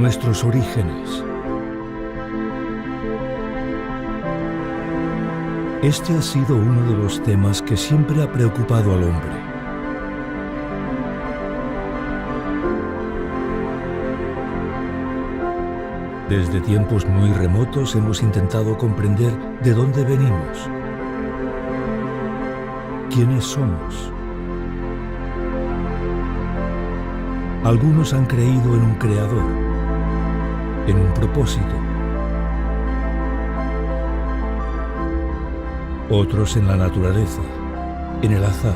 nuestros orígenes. Este ha sido uno de los temas que siempre ha preocupado al hombre. Desde tiempos muy remotos hemos intentado comprender de dónde venimos, quiénes somos. Algunos han creído en un creador, en un propósito. Otros en la naturaleza, en el azar.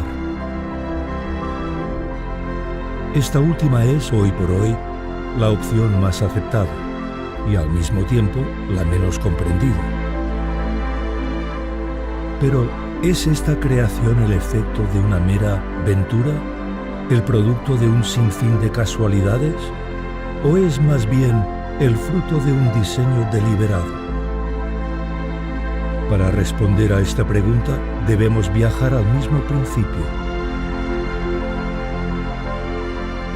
Esta última es, hoy por hoy, la opción más aceptada y al mismo tiempo la menos comprendida. Pero, ¿es esta creación el efecto de una mera ventura? ¿El producto de un sinfín de casualidades? ¿O es más bien el fruto de un diseño deliberado? Para responder a esta pregunta, debemos viajar al mismo principio,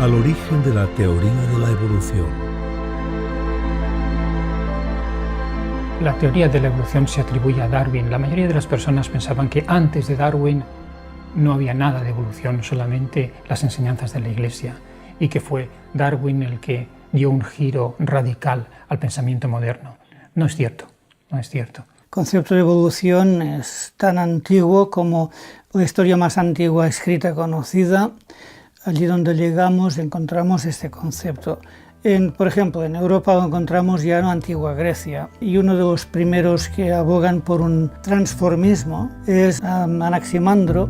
al origen de la teoría de la evolución. La teoría de la evolución se atribuye a Darwin. La mayoría de las personas pensaban que antes de Darwin no había nada de evolución, solamente las enseñanzas de la Iglesia, y que fue Darwin el que dio un giro radical al pensamiento moderno. No es cierto, no es cierto. El concepto de evolución es tan antiguo como la historia más antigua escrita conocida. Allí donde llegamos encontramos este concepto. Por ejemplo, en Europa lo encontramos ya en la antigua Grecia, y uno de los primeros que abogan por un transformismo es Anaximandro.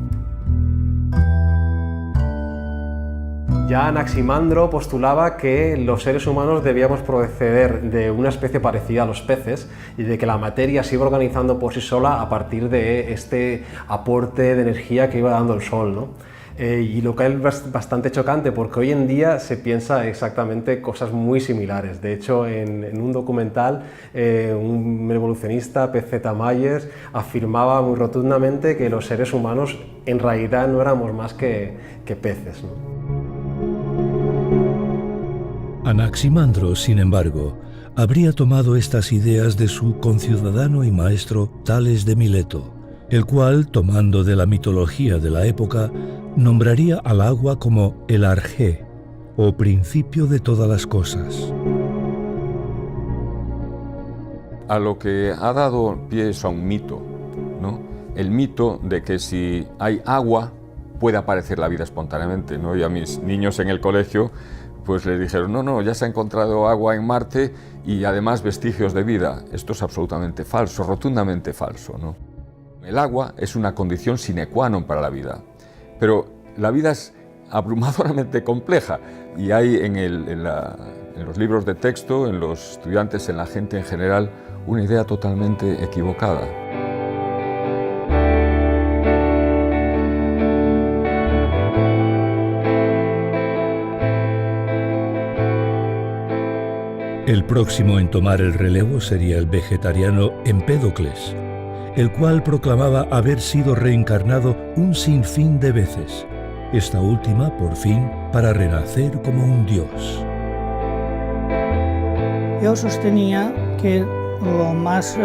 Ya Anaximandro postulaba que los seres humanos debíamos proceder de una especie parecida a los peces y de que la materia se iba organizando por sí sola a partir de este aporte de energía que iba dando el Sol, ¿no? Y lo que es bastante chocante porque hoy en día se piensa exactamente cosas muy similares. De hecho, en un documental, un evolucionista, P.Z. Myers, afirmaba muy rotundamente que los seres humanos en realidad no éramos más que peces, ¿no? Anaximandro, sin embargo, habría tomado estas ideas de su conciudadano y maestro Tales de Mileto, el cual, tomando de la mitología de la época, nombraría al agua como el arjé, o principio de todas las cosas. A lo que ha dado pie es a un mito, ¿no? El mito de que si hay agua puede aparecer la vida espontáneamente, ¿no? Y a mis niños en el colegio pues les dijeron, no, ya se ha encontrado agua en Marte y además vestigios de vida. Esto es absolutamente falso, rotundamente falso, ¿no? El agua es una condición sine qua non para la vida, pero la vida es abrumadoramente compleja y hay en los libros de texto, en los estudiantes, en la gente en general, una idea totalmente equivocada. El próximo en tomar el relevo sería el vegetariano Empédocles, el cual proclamaba haber sido reencarnado un sinfín de veces, esta última, por fin, para renacer como un dios. Yo sostenía que lo más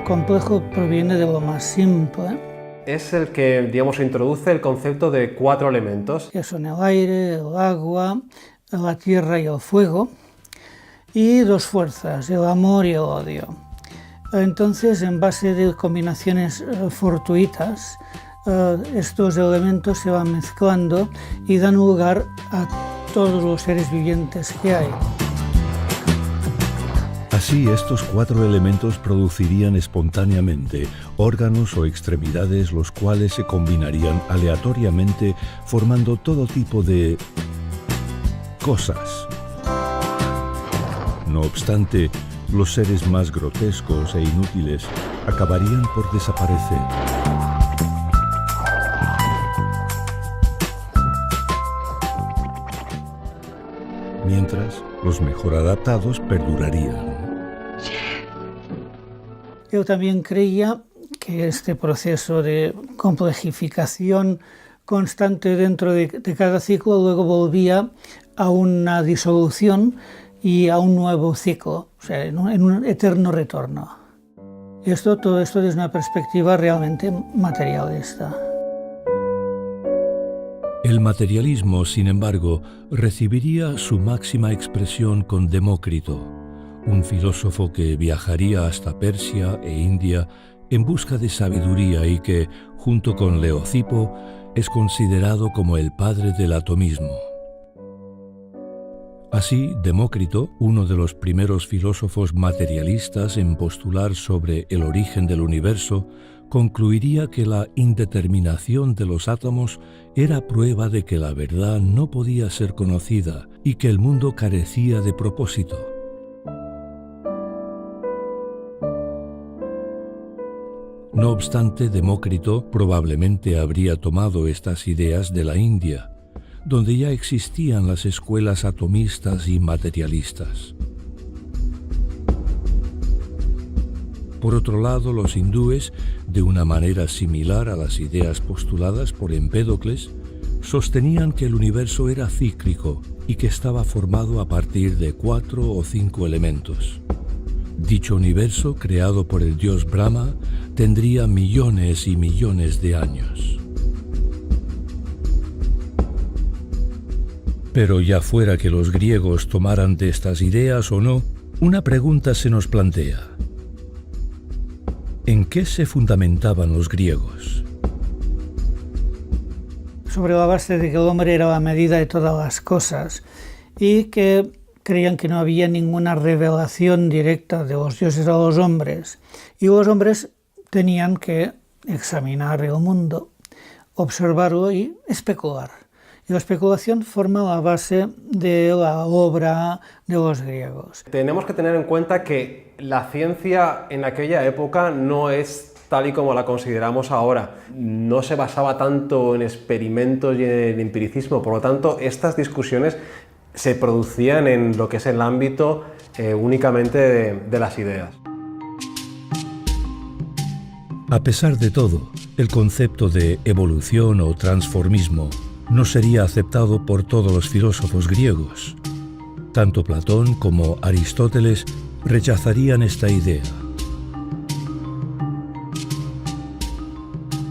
complejo proviene de lo más simple. Es el que, digamos, introduce el concepto de 4 elementos. Que son el aire, el agua, la tierra y el fuego. Y 2 fuerzas, el amor y el odio. Entonces, en base de combinaciones fortuitas, estos elementos se van mezclando y dan lugar a todos los seres vivientes que hay. Así, estos 4 elementos producirían espontáneamente órganos o extremidades, los cuales se combinarían aleatoriamente, formando todo tipo de cosas. No obstante, los seres más grotescos e inútiles acabarían por desaparecer. Mientras, los mejor adaptados perdurarían. Yo también creía que este proceso de complejificación constante dentro de cada ciclo luego volvía a una disolución y a un nuevo ciclo, o sea, en un eterno retorno. Todo esto desde una perspectiva realmente materialista. El materialismo, sin embargo, recibiría su máxima expresión con Demócrito, un filósofo que viajaría hasta Persia e India en busca de sabiduría y que, junto con Leocipo, es considerado como el padre del atomismo. Así, Demócrito, uno de los primeros filósofos materialistas en postular sobre el origen del universo, concluiría que la indeterminación de los átomos era prueba de que la verdad no podía ser conocida y que el mundo carecía de propósito. No obstante, Demócrito probablemente habría tomado estas ideas de la India, donde ya existían las escuelas atomistas y materialistas. Por otro lado, los hindúes, de una manera similar a las ideas postuladas por Empédocles, sostenían que el universo era cíclico y que estaba formado a partir de 4 o 5 elementos. Dicho universo, creado por el dios Brahma, tendría millones y millones de años. Pero ya fuera que los griegos tomaran de estas ideas o no, una pregunta se nos plantea. ¿En qué se fundamentaban los griegos? Sobre la base de que el hombre era la medida de todas las cosas y que creían que no había ninguna revelación directa de los dioses a los hombres. Y los hombres tenían que examinar el mundo, observarlo y especular. Y la especulación forma la base de la obra de los griegos. Tenemos que tener en cuenta que la ciencia en aquella época no es tal y como la consideramos ahora. No se basaba tanto en experimentos y en empiricismo, por lo tanto, estas discusiones se producían en lo que es el ámbito únicamente de las ideas. A pesar de todo, el concepto de evolución o transformismo no sería aceptado por todos los filósofos griegos. Tanto Platón como Aristóteles rechazarían esta idea.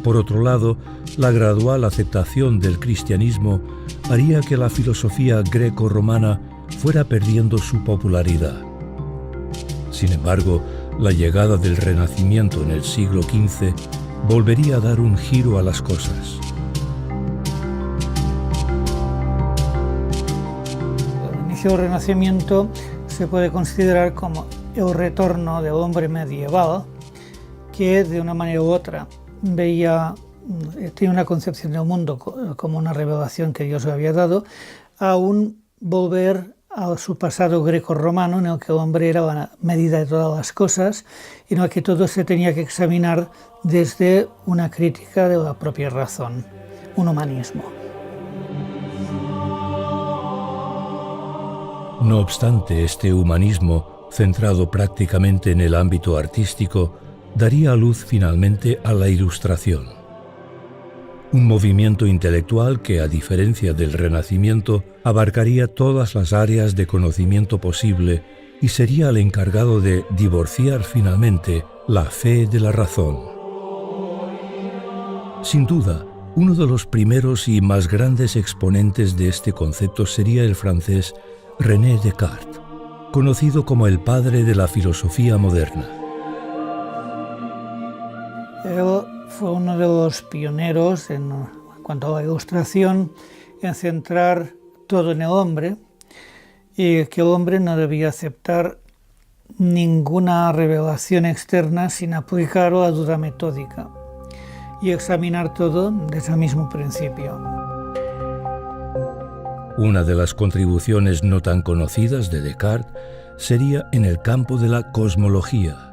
Por otro lado, la gradual aceptación del cristianismo haría que la filosofía greco-romana fuera perdiendo su popularidad. Sin embargo, la llegada del Renacimiento en el siglo XV volvería a dar un giro a las cosas. El inicio del Renacimiento se puede considerar como el retorno del hombre medieval que, de una manera u otra, tiene una concepción del mundo como una revelación que Dios le había dado, a un volver a su pasado greco-romano en el que el hombre era la medida de todas las cosas y en el que todo se tenía que examinar desde una crítica de la propia razón, un humanismo. No obstante, este humanismo, centrado prácticamente en el ámbito artístico, daría luz finalmente a la Ilustración. Un movimiento intelectual que, a diferencia del Renacimiento, abarcaría todas las áreas de conocimiento posible y sería el encargado de divorciar finalmente la fe de la razón. Sin duda, uno de los primeros y más grandes exponentes de este concepto sería el francés René Descartes, conocido como el padre de la filosofía moderna. Él fue uno de los pioneros en cuanto a la Ilustración, en centrar todo en el hombre y que el hombre no debía aceptar ninguna revelación externa sin aplicar la duda metódica y examinar todo desde el mismo principio. Una de las contribuciones no tan conocidas de Descartes sería en el campo de la cosmología.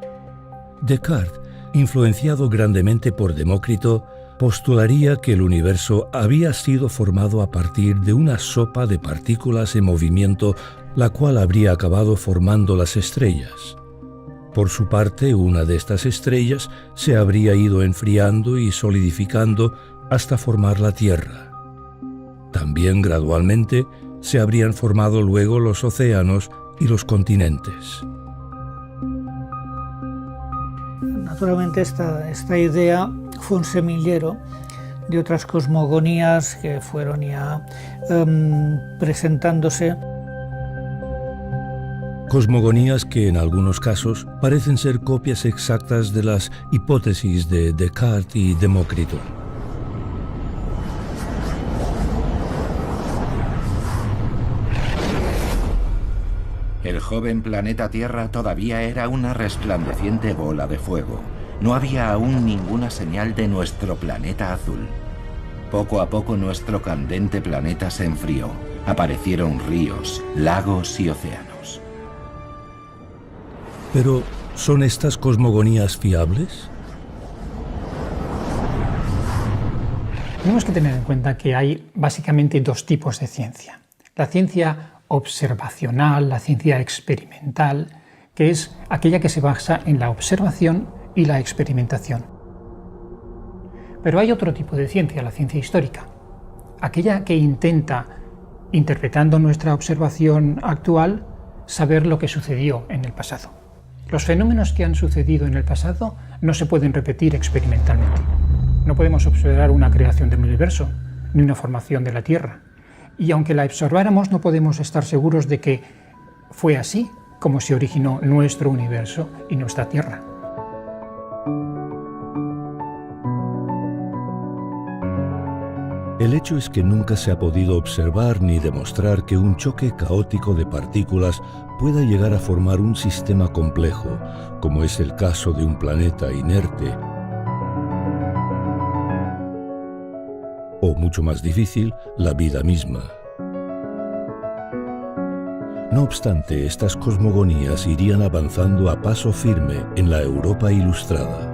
Descartes, influenciado grandemente por Demócrito, postularía que el universo había sido formado a partir de una sopa de partículas en movimiento, la cual habría acabado formando las estrellas. Por su parte, una de estas estrellas se habría ido enfriando y solidificando hasta formar la Tierra. También gradualmente se habrían formado luego los océanos, y los continentes. Naturalmente esta idea fue un semillero de otras cosmogonías que fueron ya presentándose. Cosmogonías que en algunos casos parecen ser copias exactas de las hipótesis de Descartes y Demócrito. El joven planeta Tierra todavía era una resplandeciente bola de fuego. No había aún ninguna señal de nuestro planeta azul. Poco a poco nuestro candente planeta se enfrió. Aparecieron ríos, lagos y océanos. Pero, ¿son estas cosmogonías fiables? Tenemos que tener en cuenta que hay básicamente dos tipos de ciencia. La ciencia observacional, la ciencia experimental, que es aquella que se basa en la observación y la experimentación. Pero hay otro tipo de ciencia, la ciencia histórica, aquella que intenta, interpretando nuestra observación actual, saber lo que sucedió en el pasado. Los fenómenos que han sucedido en el pasado no se pueden repetir experimentalmente. No podemos observar una creación del universo, ni una formación de la Tierra. Y aunque la observáramos, no podemos estar seguros de que fue así como se originó nuestro universo y nuestra Tierra. El hecho es que nunca se ha podido observar ni demostrar que un choque caótico de partículas pueda llegar a formar un sistema complejo, como es el caso de un planeta inerte, o mucho más difícil, la vida misma. No obstante, estas cosmogonías irían avanzando a paso firme en la Europa ilustrada.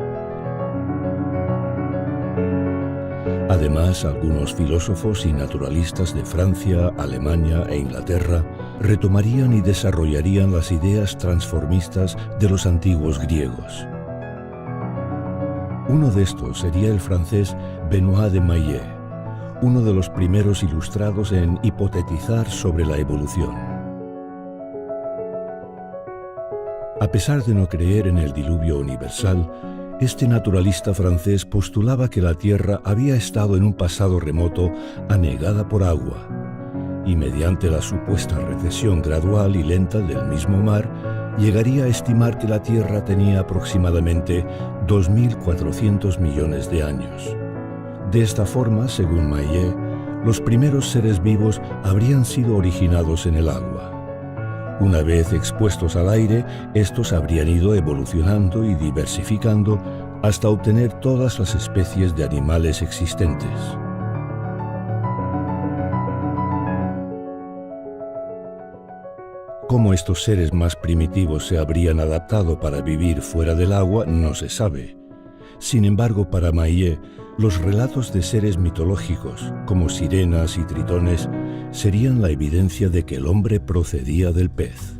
Además, algunos filósofos y naturalistas de Francia, Alemania e Inglaterra retomarían y desarrollarían las ideas transformistas de los antiguos griegos. Uno de estos sería el francés Benoît de Maillet, uno de los primeros ilustrados en hipotetizar sobre la evolución. A pesar de no creer en el diluvio universal, este naturalista francés postulaba que la Tierra había estado en un pasado remoto anegada por agua, y mediante la supuesta recesión gradual y lenta del mismo mar, llegaría a estimar que la Tierra tenía aproximadamente 2.400 millones de años. De esta forma, según Maillet, los primeros seres vivos habrían sido originados en el agua. Una vez expuestos al aire, estos habrían ido evolucionando y diversificando hasta obtener todas las especies de animales existentes. Cómo estos seres más primitivos se habrían adaptado para vivir fuera del agua no se sabe. Sin embargo, para Maillet, los relatos de seres mitológicos, como sirenas y tritones, serían la evidencia de que el hombre procedía del pez.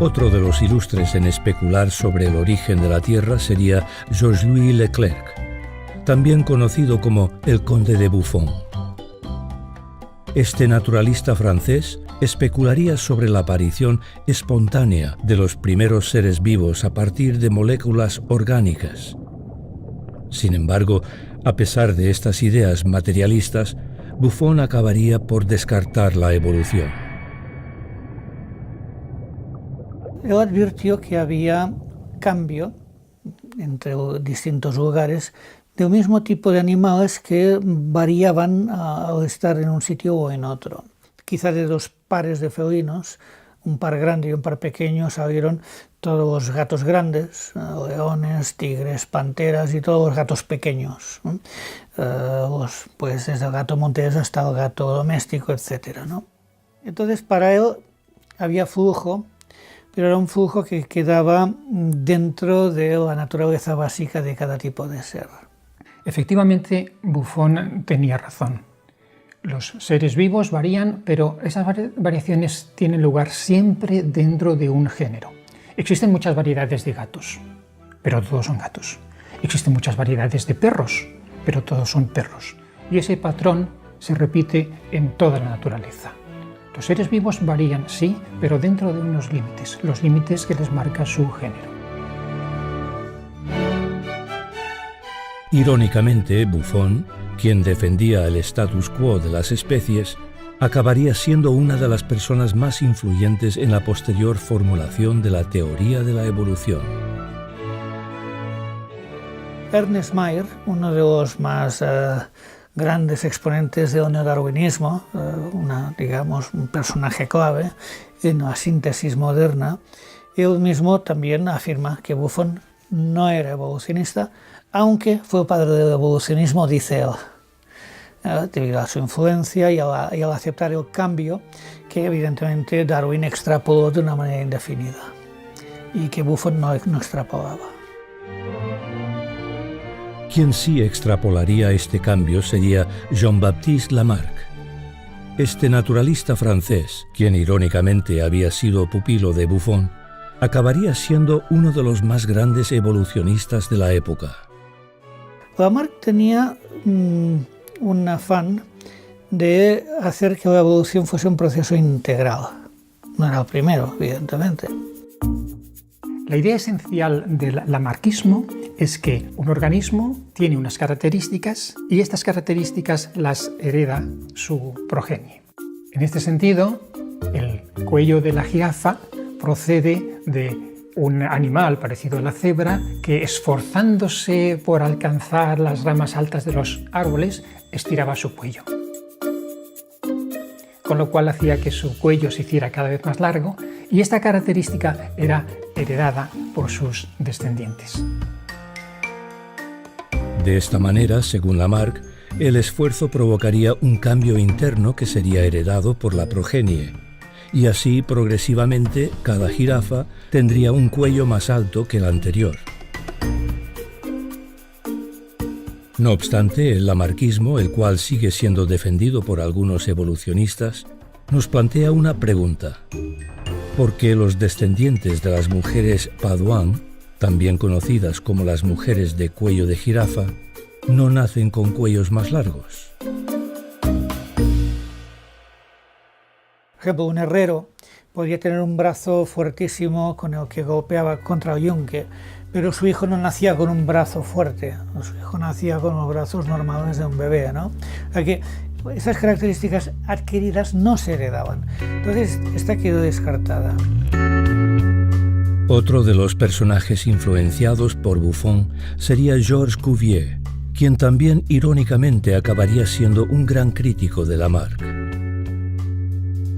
Otro de los ilustres en especular sobre el origen de la Tierra sería Georges-Louis Leclerc, también conocido como el Conde de Buffon. Este naturalista francés especularía sobre la aparición espontánea de los primeros seres vivos a partir de moléculas orgánicas. Sin embargo, a pesar de estas ideas materialistas, Buffon acabaría por descartar la evolución. Él advirtió que había cambio entre distintos lugares del mismo tipo de animales que variaban al estar en un sitio o en otro. Quizá de dos pares de felinos, un par grande y un par pequeño, salieron todos los gatos grandes, leones, tigres, panteras y todos los gatos pequeños, ¿no? Pues desde el gato montés hasta el gato doméstico, etc., ¿no? Entonces, para él había flujo pero era un flujo que quedaba dentro de la naturaleza básica de cada tipo de ser. Efectivamente, Buffon tenía razón. Los seres vivos varían, pero esas variaciones tienen lugar siempre dentro de un género. Existen muchas variedades de gatos, pero todos son gatos. Existen muchas variedades de perros, pero todos son perros. Y ese patrón se repite en toda la naturaleza. Los seres vivos varían, sí, pero dentro de unos límites, los límites que les marca su género. Irónicamente, Buffon, quien defendía el status quo de las especies, acabaría siendo una de las personas más influyentes en la posterior formulación de la teoría de la evolución. Ernest Mayr, uno de los más grandes exponentes del neodarwinismo, un personaje clave en la síntesis moderna, él mismo también afirma que Buffon no era evolucionista, aunque fue padre del evolucionismo, dice él, debido a su influencia y al aceptar el cambio que evidentemente Darwin extrapoló de una manera indefinida y que Buffon no extrapolaba. Quien sí extrapolaría este cambio sería Jean-Baptiste Lamarck. Este naturalista francés, quien irónicamente había sido pupilo de Buffon, acabaría siendo uno de los más grandes evolucionistas de la época. Lamarck tenía un afán de hacer que la evolución fuese un proceso integral. No era el primero, evidentemente. La idea esencial del lamarquismo es que un organismo tiene unas características y estas características las hereda su progenie. En este sentido, el cuello de la jirafa procede de un animal parecido a la cebra que, esforzándose por alcanzar las ramas altas de los árboles, estiraba su cuello, con lo cual hacía que su cuello se hiciera cada vez más largo, y esta característica era heredada por sus descendientes. De esta manera, según Lamarck, el esfuerzo provocaría un cambio interno que sería heredado por la progenie, y así progresivamente cada jirafa tendría un cuello más alto que el anterior. No obstante, el lamarquismo, el cual sigue siendo defendido por algunos evolucionistas, nos plantea una pregunta. ¿Por qué los descendientes de las mujeres Paduan, también conocidas como las mujeres de cuello de jirafa, no nacen con cuellos más largos? Por ejemplo, un herrero podría tener un brazo fuertísimo con el que golpeaba contra el yunque, pero su hijo no nacía con un brazo fuerte, su hijo nacía con los brazos normales de un bebé, ¿no? O sea que esas características adquiridas no se heredaban. Entonces, esta quedó descartada. Otro de los personajes influenciados por Buffon sería Georges Cuvier, quien también irónicamente acabaría siendo un gran crítico de Lamarck.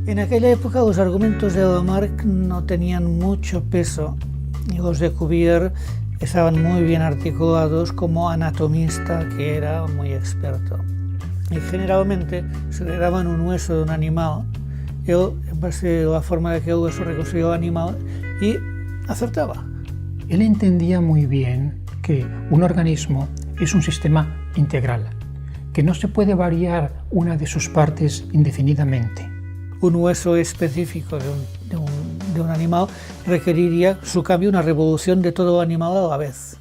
En aquella época los argumentos de Lamarck no tenían mucho peso y los de Cuvier estaban muy bien articulados como anatomista, que era muy experto. Y generalmente se le daban un hueso de un animal, él, en base a la forma de que el hueso reconstruía el animal, y acertaba. Él entendía muy bien que un organismo es un sistema integral, que no se puede variar una de sus partes indefinidamente. Un hueso específico de un animal requeriría su cambio, una revolución de todo el animal a la vez.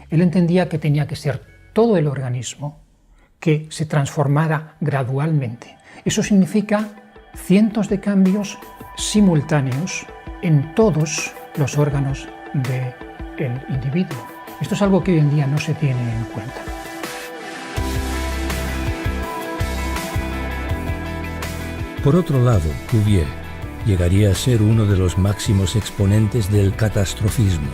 Él entendía que tenía que ser todo el organismo que se transformara gradualmente. Eso significa cientos de cambios simultáneos en todos los órganos del individuo. Esto es algo que hoy en día no se tiene en cuenta. Por otro lado, Cuvier llegaría a ser uno de los máximos exponentes del catastrofismo.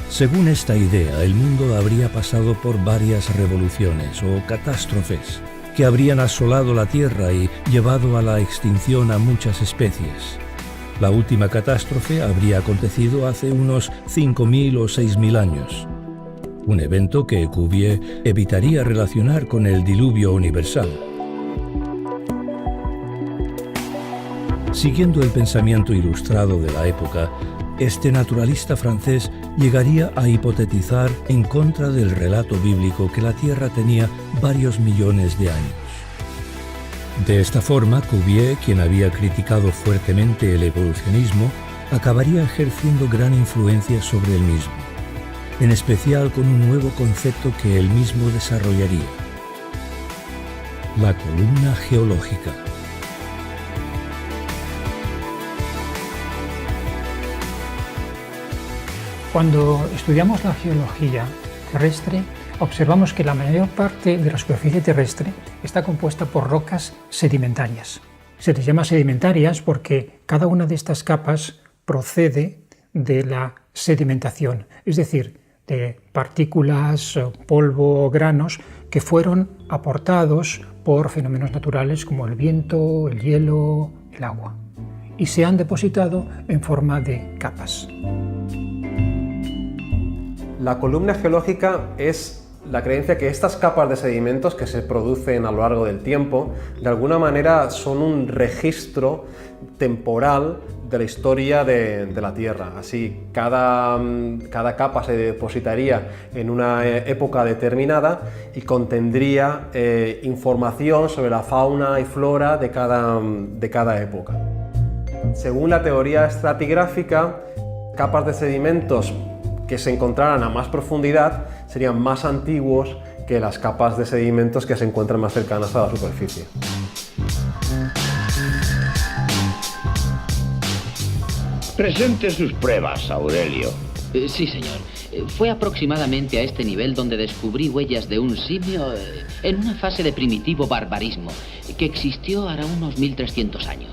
Según esta idea, el mundo habría pasado por varias revoluciones o catástrofes que habrían asolado la Tierra y llevado a la extinción a muchas especies. La última catástrofe habría acontecido hace unos 5.000 o 6.000 años, un evento que Cuvier evitaría relacionar con el diluvio universal. Siguiendo el pensamiento ilustrado de la época, este naturalista francés llegaría a hipotetizar en contra del relato bíblico que la Tierra tenía varios millones de años. De esta forma, Cuvier, quien había criticado fuertemente el evolucionismo, acabaría ejerciendo gran influencia sobre el mismo, en especial con un nuevo concepto que él mismo desarrollaría: la columna geológica. Cuando estudiamos la geología terrestre, observamos que la mayor parte de la superficie terrestre está compuesta por rocas sedimentarias. Se les llama sedimentarias porque cada una de estas capas procede de la sedimentación, es decir, de partículas, polvo o granos que fueron aportados por fenómenos naturales como el viento, el hielo, el agua, y se han depositado en forma de capas. La columna geológica es la creencia que estas capas de sedimentos que se producen a lo largo del tiempo, de alguna manera son un registro temporal de la historia de la Tierra. Así, cada capa se depositaría en una época determinada y contendría información sobre la fauna y flora de cada época. Según la teoría estratigráfica, capas de sedimentos que se encontraran a más profundidad serían más antiguos que las capas de sedimentos que se encuentran más cercanas a la superficie. Presente sus pruebas, Aurelio. Sí, señor. Fue aproximadamente a este nivel donde descubrí huellas de un simio en una fase de primitivo barbarismo que existió hará unos 1300 años.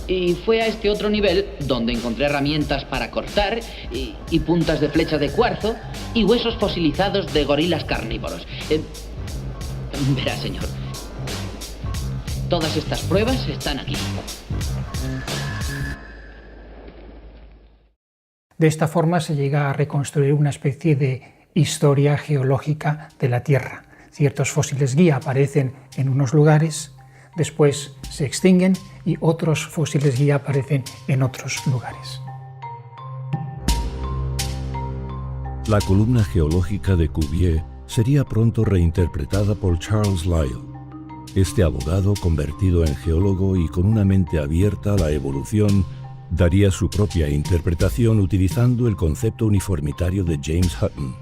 Y fue a este otro nivel donde encontré herramientas para cortar y puntas de flecha de cuarzo y huesos fosilizados de gorilas carnívoros. Verá, señor, todas estas pruebas están aquí. De esta forma se llega a reconstruir una especie de historia geológica de la Tierra. Ciertos fósiles guía aparecen en unos lugares, después se extinguen y otros fósiles guía aparecen en otros lugares. La columna geológica de Cuvier sería pronto reinterpretada por Charles Lyell. Este abogado, convertido en geólogo y con una mente abierta a la evolución, daría su propia interpretación utilizando el concepto uniformitario de James Hutton.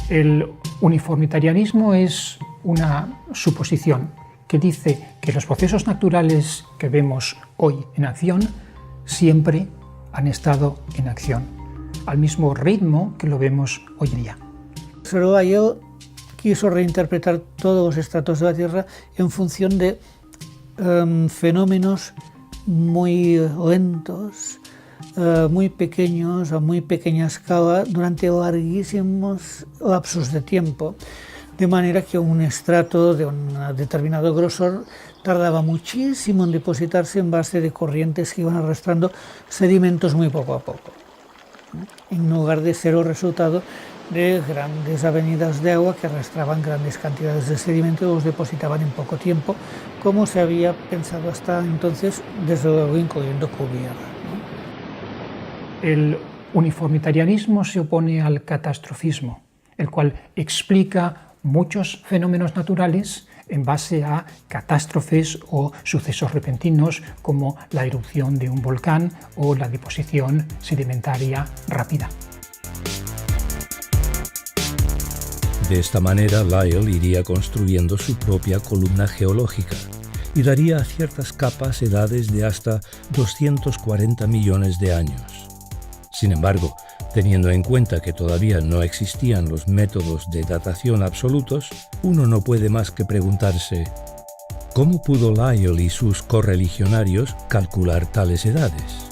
El uniformitarianismo es una suposición que dice que los procesos naturales que vemos hoy en acción siempre han estado en acción, al mismo ritmo que lo vemos hoy en día. Solo Lyell quiso reinterpretar todos los estratos de la Tierra en función de fenómenos muy lentos, muy pequeños, a muy pequeña escala, durante larguísimos lapsos de tiempo. De manera que un estrato de un determinado grosor tardaba muchísimo en depositarse en base de corrientes que iban arrastrando sedimentos muy poco a poco, en lugar de ser el resultado de grandes avenidas de agua que arrastraban grandes cantidades de sedimento y los depositaban en poco tiempo, como se había pensado hasta entonces, desde luego incluyendo Cuvier. El uniformitarianismo se opone al catastrofismo, el cual explica muchos fenómenos naturales en base a catástrofes o sucesos repentinos como la erupción de un volcán o la deposición sedimentaria rápida. De esta manera, Lyell iría construyendo su propia columna geológica y daría a ciertas capas edades de hasta 240 millones de años. Sin embargo, teniendo en cuenta que todavía no existían los métodos de datación absolutos, uno no puede más que preguntarse: ¿cómo pudo Lyell y sus correligionarios calcular tales edades?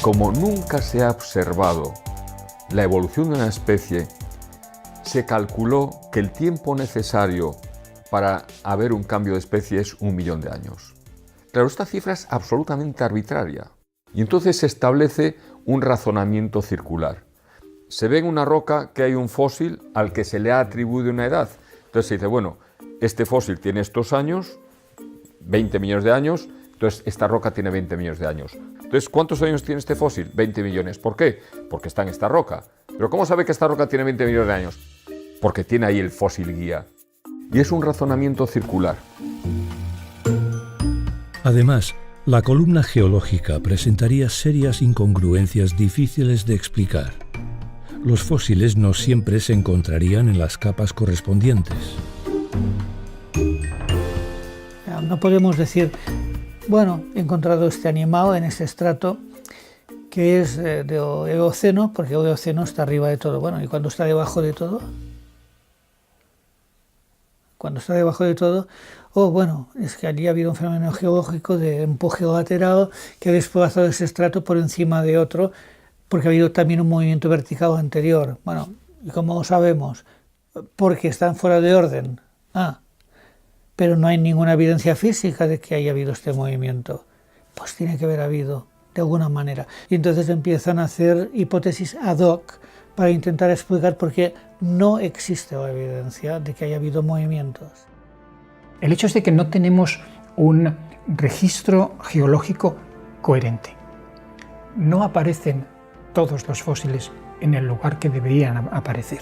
Como nunca se ha observado la evolución de una especie, se calculó que el tiempo necesario para haber un cambio de especie es 1 millón de años. Claro, esta cifra es absolutamente arbitraria. Y entonces se establece un razonamiento circular. Se ve en una roca que hay un fósil al que se le ha atribuido una edad. Entonces se dice, bueno, este fósil tiene estos años, 20 millones de años, Entonces, esta roca tiene 20 millones de años. Entonces, ¿cuántos años tiene este fósil? 20 millones. ¿Por qué? Porque está en esta roca. ¿Pero cómo sabe que esta roca tiene 20 millones de años? Porque tiene ahí el fósil guía. Y es un razonamiento circular. Además, la columna geológica presentaría serias incongruencias difíciles de explicar. Los fósiles no siempre se encontrarían en las capas correspondientes. No podemos decir, bueno, he encontrado este animal en este estrato que es de Eoceno, porque el Eoceno está arriba de todo. Bueno, ¿y cuando está debajo de todo? Cuando está debajo de todo, bueno, es que allí ha habido un fenómeno geológico de empuje lateral que ha desplazado ese estrato por encima de otro, porque ha habido también un movimiento vertical anterior. Bueno, ¿y cómo lo sabemos? Porque están fuera de orden. Pero no hay ninguna evidencia física de que haya habido este movimiento. Pues tiene que haber habido, de alguna manera. Y entonces empiezan a hacer hipótesis ad hoc para intentar explicar por qué no existe la evidencia de que haya habido movimientos. El hecho es de que no tenemos un registro geológico coherente. No aparecen todos los fósiles en el lugar que deberían aparecer.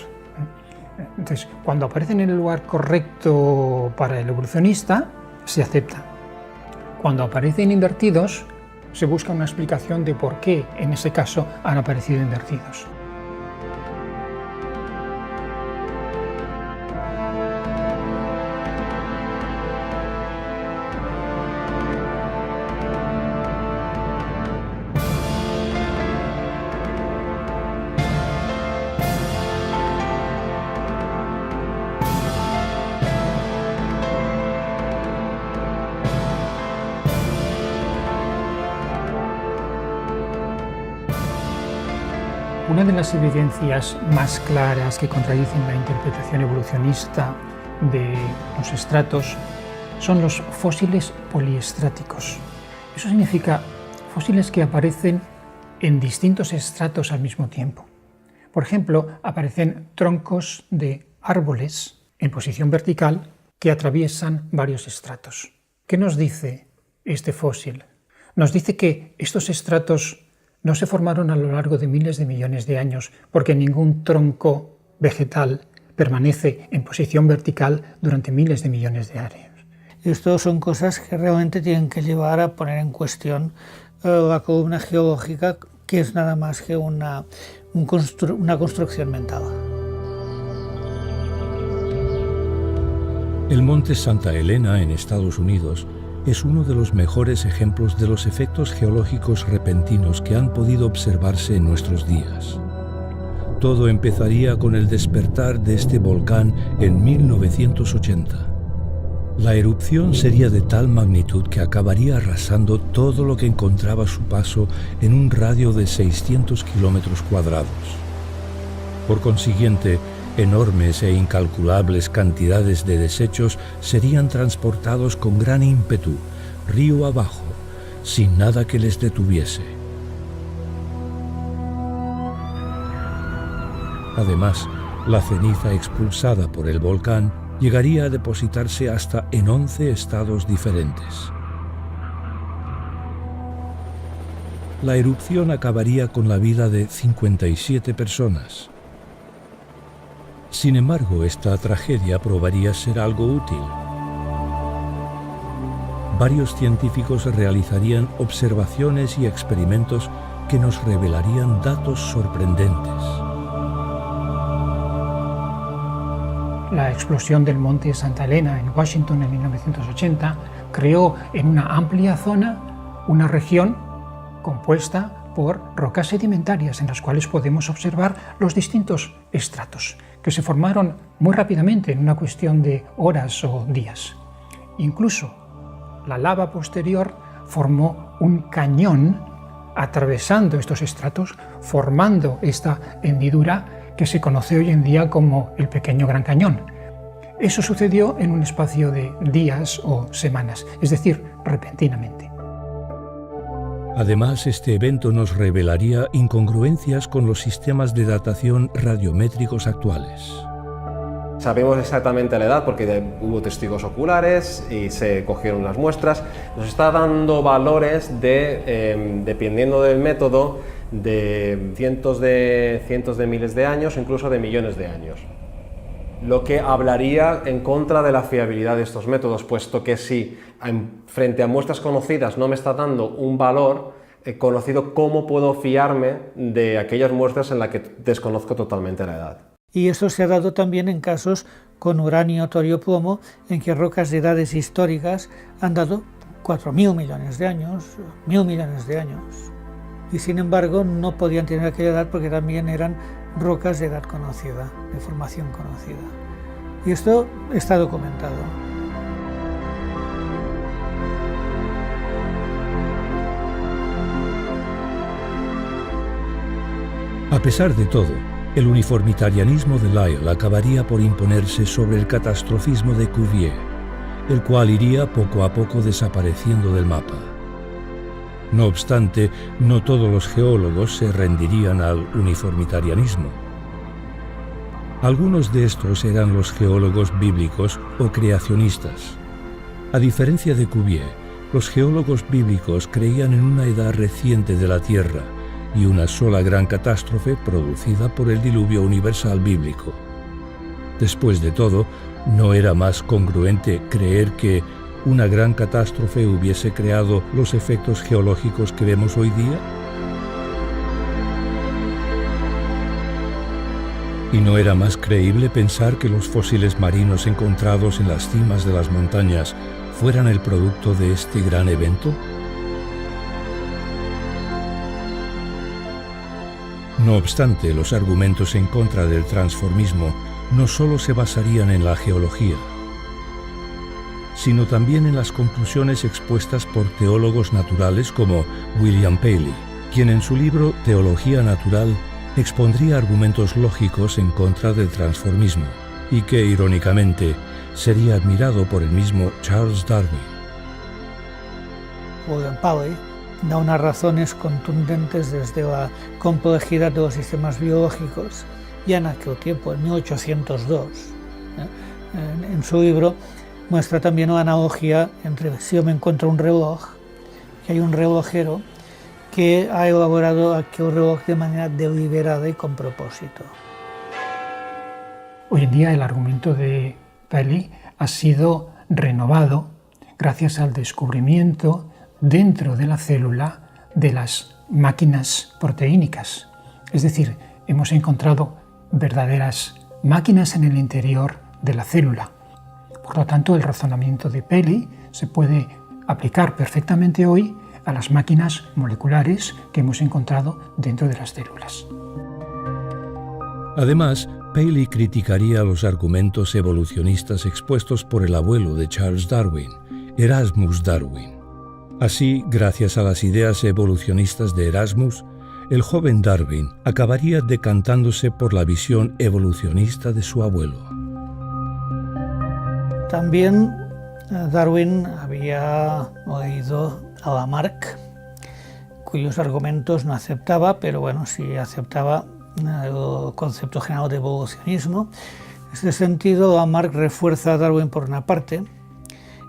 Entonces, cuando aparecen en el lugar correcto para el evolucionista, se acepta. Cuando aparecen invertidos, se busca una explicación de por qué, en ese caso, han aparecido invertidos. Una de las evidencias más claras que contradicen la interpretación evolucionista de los estratos son los fósiles poliestráticos. Eso significa fósiles que aparecen en distintos estratos al mismo tiempo. Por ejemplo, aparecen troncos de árboles en posición vertical que atraviesan varios estratos. ¿Qué nos dice este fósil? Nos dice que estos estratos no se formaron a lo largo de miles de millones de años, porque ningún tronco vegetal permanece en posición vertical durante miles de millones de años. Esto son cosas que realmente tienen que llevar a poner en cuestión la columna geológica, que es nada más que una construcción mental. El monte Santa Elena en Estados Unidos es uno de los mejores ejemplos de los efectos geológicos repentinos que han podido observarse en nuestros días. Todo empezaría con el despertar de este volcán en 1980. La erupción sería de tal magnitud que acabaría arrasando todo lo que encontraba a su paso en un radio de 600 kilómetros cuadrados. Por consiguiente, enormes e incalculables cantidades de desechos serían transportados con gran ímpetu, río abajo, sin nada que les detuviese. Además, la ceniza expulsada por el volcán llegaría a depositarse hasta en 11 estados diferentes. La erupción acabaría con la vida de 57 personas. Sin embargo, esta tragedia probaría ser algo útil. Varios científicos realizarían observaciones y experimentos que nos revelarían datos sorprendentes. La explosión del monte Santa Elena en Washington en 1980 creó en una amplia zona una región compuesta por rocas sedimentarias en las cuales podemos observar los distintos estratos que se formaron muy rápidamente en una cuestión de horas o días. Incluso la lava posterior formó un cañón atravesando estos estratos, formando esta hendidura que se conoce hoy en día como el Pequeño Gran Cañón. Eso sucedió en un espacio de días o semanas, es decir, repentinamente. Además, este evento nos revelaría incongruencias con los sistemas de datación radiométricos actuales. Sabemos exactamente la edad porque hubo testigos oculares y se cogieron las muestras. Nos está dando valores dependiendo del método, de cientos de miles de años, incluso de millones de años. Lo que hablaría en contra de la fiabilidad de estos métodos, puesto que si frente a muestras conocidas no me está dando un valor conocido, ¿cómo puedo fiarme de aquellas muestras en las que desconozco totalmente la edad? Y eso se ha dado también en casos con uranio, torio, plomo, en que rocas de edades históricas han dado 4.000 millones de años, 1.000 millones de años. Y sin embargo no podían tener aquella edad porque también eran rocas de edad conocida, de formación conocida. Y esto está documentado. A pesar de todo, el uniformitarianismo de Lyell acabaría por imponerse sobre el catastrofismo de Cuvier, el cual iría poco a poco desapareciendo del mapa. No obstante, no todos los geólogos se rendirían al uniformitarianismo. Algunos de estos eran los geólogos bíblicos o creacionistas. A diferencia de Cuvier, los geólogos bíblicos creían en una edad reciente de la Tierra y una sola gran catástrofe producida por el diluvio universal bíblico. Después de todo, ¿no era más congruente creer que una gran catástrofe hubiese creado los efectos geológicos que vemos hoy día? ¿Y no era más creíble pensar que los fósiles marinos encontrados en las cimas de las montañas fueran el producto de este gran evento? No obstante, los argumentos en contra del transformismo no solo se basarían en la geología, sino también en las conclusiones expuestas por teólogos naturales como William Paley, quien en su libro Teología Natural expondría argumentos lógicos en contra del transformismo, y que, irónicamente, sería admirado por el mismo Charles Darwin. William Paley da unas razones contundentes desde la complejidad de los sistemas biológicos. Ya en aquel tiempo, en 1802, en su libro, muestra también una analogía entre si yo me encuentro un reloj, que hay un relojero que ha elaborado aquel reloj de manera deliberada y con propósito. Hoy en día el argumento de Paley ha sido renovado gracias al descubrimiento dentro de la célula de las máquinas proteínicas. Es decir, hemos encontrado verdaderas máquinas en el interior de la célula. Por lo tanto, el razonamiento de Paley se puede aplicar perfectamente hoy a las máquinas moleculares que hemos encontrado dentro de las células. Además, Paley criticaría los argumentos evolucionistas expuestos por el abuelo de Charles Darwin, Erasmus Darwin. Así, gracias a las ideas evolucionistas de Erasmus, el joven Darwin acabaría decantándose por la visión evolucionista de su abuelo. También Darwin había oído a Lamarck, cuyos argumentos no aceptaba, pero bueno, sí aceptaba el concepto general de evolucionismo. En este sentido, Lamarck refuerza a Darwin por una parte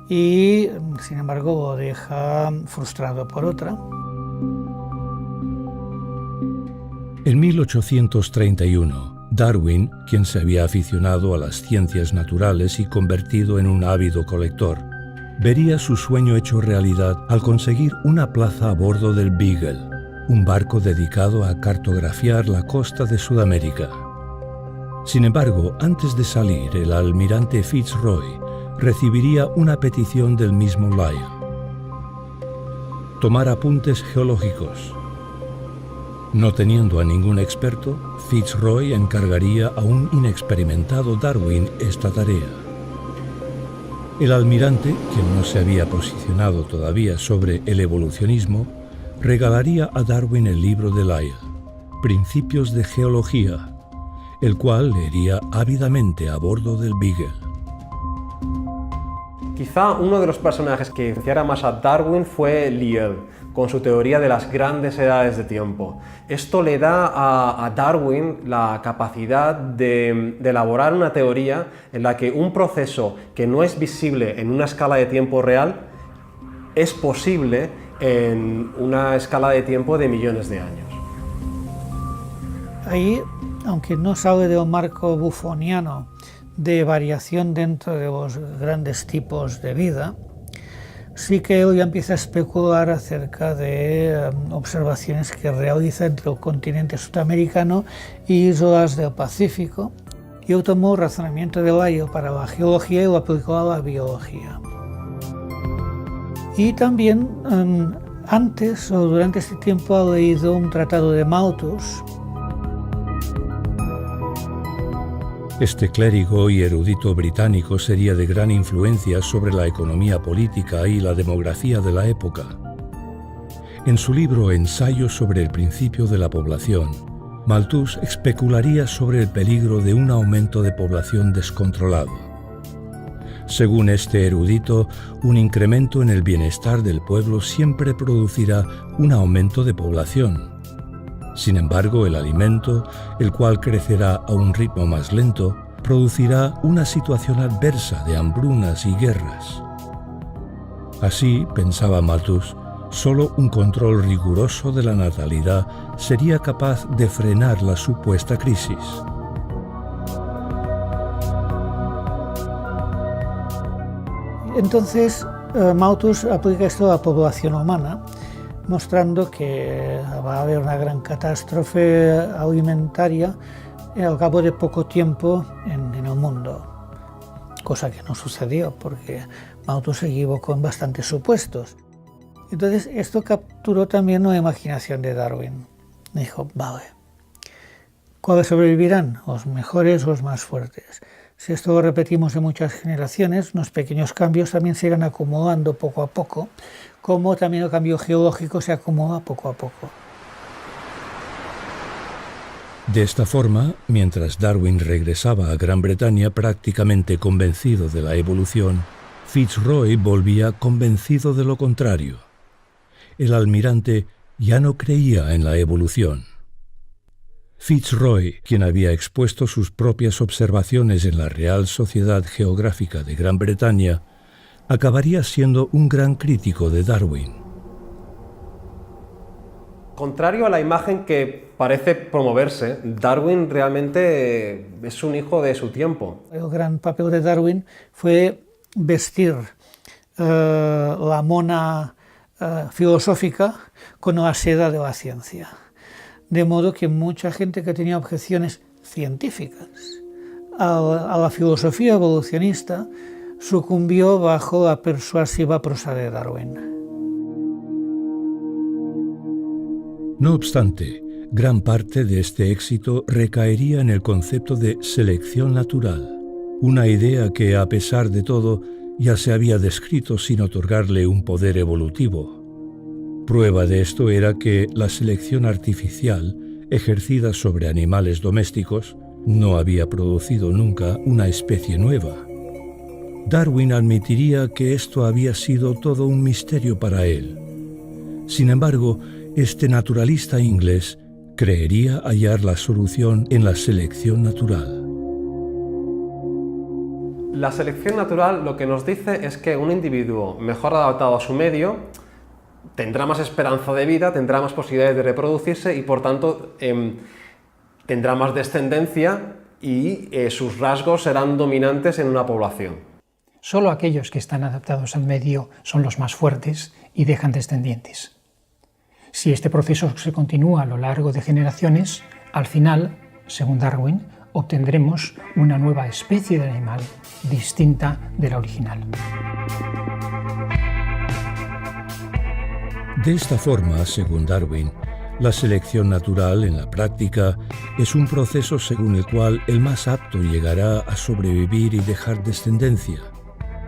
y, sin embargo, lo deja frustrado por otra. En 1831, Darwin, quien se había aficionado a las ciencias naturales y convertido en un ávido colector, vería su sueño hecho realidad al conseguir una plaza a bordo del Beagle, un barco dedicado a cartografiar la costa de Sudamérica. Sin embargo, antes de salir, el almirante Fitzroy recibiría una petición del mismo Lyell: tomar apuntes geológicos. No teniendo a ningún experto, Fitzroy encargaría a un inexperimentado Darwin esta tarea. El almirante, quien no se había posicionado todavía sobre el evolucionismo, regalaría a Darwin el libro de Lyell, Principios de Geología, el cual leería ávidamente a bordo del Beagle. Quizá uno de los personajes que influenciara más a Darwin fue Lyell, con su teoría de las grandes edades de tiempo. Esto le da a Darwin la capacidad de elaborar una teoría en la que un proceso que no es visible en una escala de tiempo real es posible en una escala de tiempo de millones de años. Ahí, aunque no sale del marco buffoniano de variación dentro de los grandes tipos de vida, sí que él ya empieza a especular acerca de observaciones que realiza entre el continente sudamericano y islas del Pacífico, y él tomó el razonamiento de Lyell para la geología y lo aplicó a la biología. Y también antes o durante este tiempo ha leído un tratado de Malthus. Este clérigo y erudito británico sería de gran influencia sobre la economía política y la demografía de la época. En su libro Ensayo sobre el principio de la población, Malthus especularía sobre el peligro de un aumento de población descontrolado. Según este erudito, un incremento en el bienestar del pueblo siempre producirá un aumento de población. Sin embargo, el alimento, el cual crecerá a un ritmo más lento, producirá una situación adversa de hambrunas y guerras. Así, pensaba Malthus, solo un control riguroso de la natalidad sería capaz de frenar la supuesta crisis. Entonces, Malthus aplica esto a la población humana, mostrando que va a haber una gran catástrofe alimentaria al cabo de poco tiempo en el mundo, cosa que no sucedió porque Malthus se equivocó en bastantes supuestos. Entonces esto capturó también la imaginación de Darwin. Dijo, vale, ¿cuáles sobrevivirán? Los mejores o los más fuertes. Si esto lo repetimos en muchas generaciones, unos pequeños cambios también se irán acumulando poco a poco, como también el cambio geológico se acumula poco a poco. De esta forma, mientras Darwin regresaba a Gran Bretaña prácticamente convencido de la evolución, Fitzroy volvía convencido de lo contrario. El almirante ya no creía en la evolución. Fitzroy, quien había expuesto sus propias observaciones en la Real Sociedad Geográfica de Gran Bretaña, acabaría siendo un gran crítico de Darwin. Contrario a la imagen que parece promoverse, Darwin realmente es un hijo de su tiempo. El gran papel de Darwin fue vestir la mona filosófica con la seda de la ciencia. De modo que mucha gente que tenía objeciones científicas a la filosofía evolucionista sucumbió bajo la persuasiva prosa de Darwin. No obstante, gran parte de este éxito recaería en el concepto de selección natural, una idea que, a pesar de todo, ya se había descrito sin otorgarle un poder evolutivo. Prueba de esto era que la selección artificial, ejercida sobre animales domésticos, no había producido nunca una especie nueva. Darwin admitiría que esto había sido todo un misterio para él. Sin embargo, este naturalista inglés creería hallar la solución en la selección natural. La selección natural lo que nos dice es que un individuo mejor adaptado a su medio tendrá más esperanza de vida, tendrá más posibilidades de reproducirse y por tanto tendrá más descendencia y sus rasgos serán dominantes en una población. Solo aquellos que están adaptados al medio son los más fuertes y dejan descendientes. Si este proceso se continúa a lo largo de generaciones, al final, según Darwin, obtendremos una nueva especie de animal distinta de la original. De esta forma, según Darwin, la selección natural en la práctica es un proceso según el cual el más apto llegará a sobrevivir y dejar descendencia.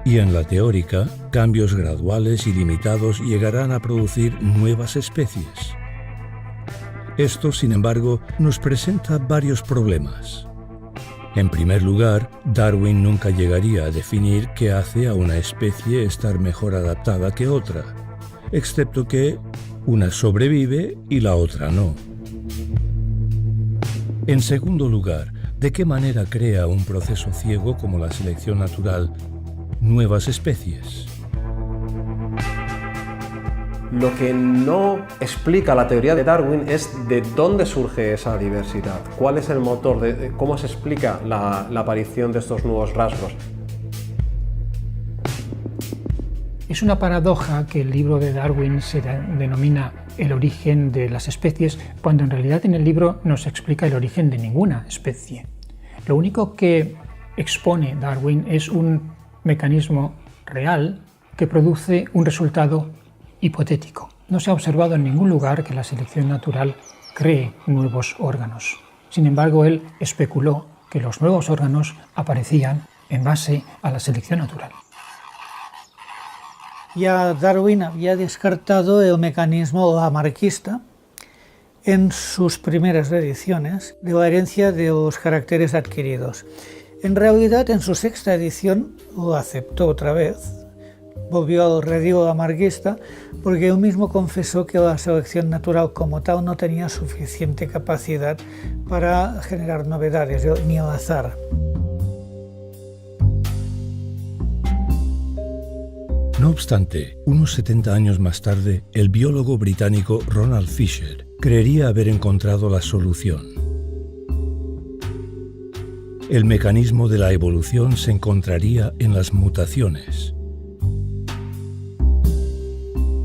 Y en la teórica, cambios graduales y limitados llegarán a producir nuevas especies. Esto, sin embargo, nos presenta varios problemas. En primer lugar, Darwin nunca llegaría a definir qué hace a una especie estar mejor adaptada que otra, excepto que una sobrevive y la otra no. En segundo lugar, ¿de qué manera crea un proceso ciego como la selección natural nuevas especies? Lo que no explica la teoría de Darwin es de dónde surge esa diversidad, cuál es el motor, cómo se explica la aparición de estos nuevos rasgos. Es una paradoja que el libro de Darwin se denomina el origen de las especies, cuando en realidad en el libro no se explica el origen de ninguna especie. Lo único que expone Darwin es un mecanismo real que produce un resultado hipotético. No se ha observado en ningún lugar que la selección natural cree nuevos órganos. Sin embargo, él especuló que los nuevos órganos aparecían en base a la selección natural. Ya Darwin había descartado el mecanismo lamarckista en sus primeras ediciones de la herencia de los caracteres adquiridos. En realidad, en su sexta edición lo aceptó otra vez, volvió al redil lamarckista, porque él mismo confesó que la selección natural como tal no tenía suficiente capacidad para generar novedades, ni al azar. No obstante, unos 70 años más tarde, el biólogo británico Ronald Fisher creería haber encontrado la solución. El mecanismo de la evolución se encontraría en las mutaciones.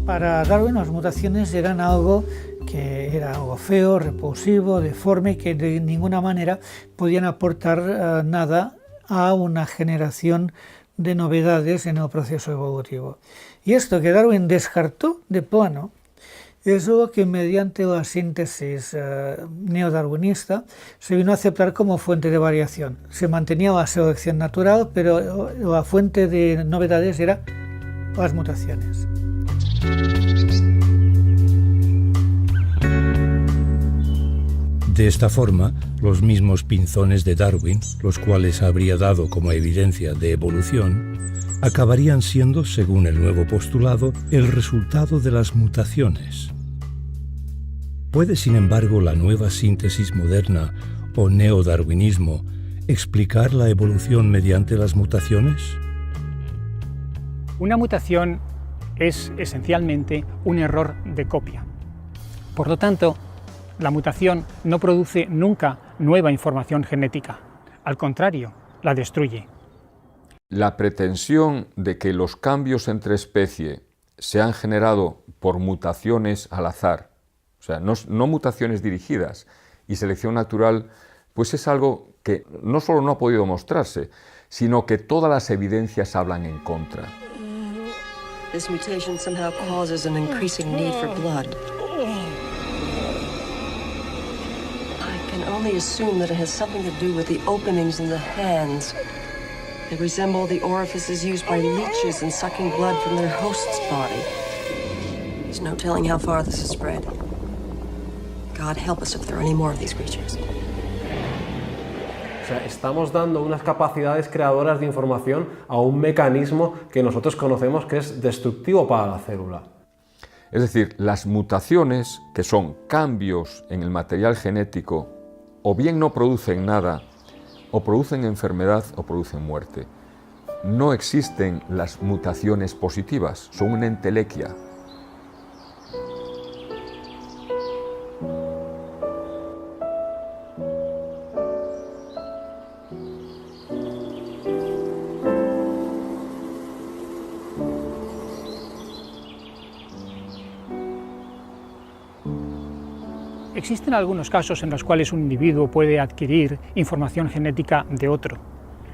Para Darwin, las mutaciones eran algo que era algo feo, repulsivo, deforme, que de ninguna manera podían aportar nada a una generación de novedades en el proceso evolutivo. Y esto que Darwin descartó de plano es lo que mediante la síntesis neodarwinista se vino a aceptar como fuente de variación. Se mantenía la selección natural, pero la fuente de novedades era las mutaciones. De esta forma, los mismos pinzones de Darwin, los cuales habría dado como evidencia de evolución, acabarían siendo, según el nuevo postulado, el resultado de las mutaciones. ¿Puede, sin embargo, la nueva síntesis moderna o neodarwinismo explicar la evolución mediante las mutaciones? Una mutación es esencialmente un error de copia. Por lo tanto, la mutación no produce nunca nueva información genética. Al contrario, la destruye. La pretensión de que los cambios entre especies se han generado por mutaciones al azar, o sea, no mutaciones dirigidas, y selección natural, pues es algo que no solo no ha podido mostrarse, sino que todas las evidencias hablan en contra. This mutation somehow causes an increasing need for blood. I can only assume that it has something to do with the openings in the hands. They resemble the orifices used by leeches in sucking blood from their host's body. There's no telling how far this has spread. God help us if there are any more of these creatures. O sea, estamos dando unas capacidades creadoras de información a un mecanismo que nosotros conocemos que es destructivo para la célula. Es decir, las mutaciones, que son cambios en el material genético, o bien no producen nada, o producen enfermedad o producen muerte. No existen las mutaciones positivas, son una entelequia. Existen algunos casos en los cuales un individuo puede adquirir información genética de otro.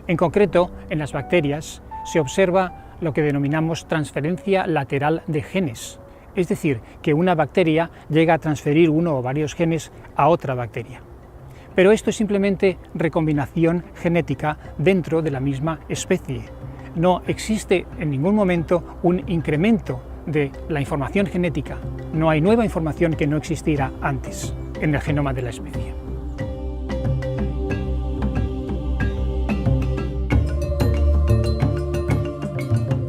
En concreto, en las bacterias se observa lo que denominamos transferencia lateral de genes, es decir, que una bacteria llega a transferir uno o varios genes a otra bacteria. Pero esto es simplemente recombinación genética dentro de la misma especie. No existe en ningún momento un incremento de la información genética. No hay nueva información que no existiera antes en el genoma de la especie.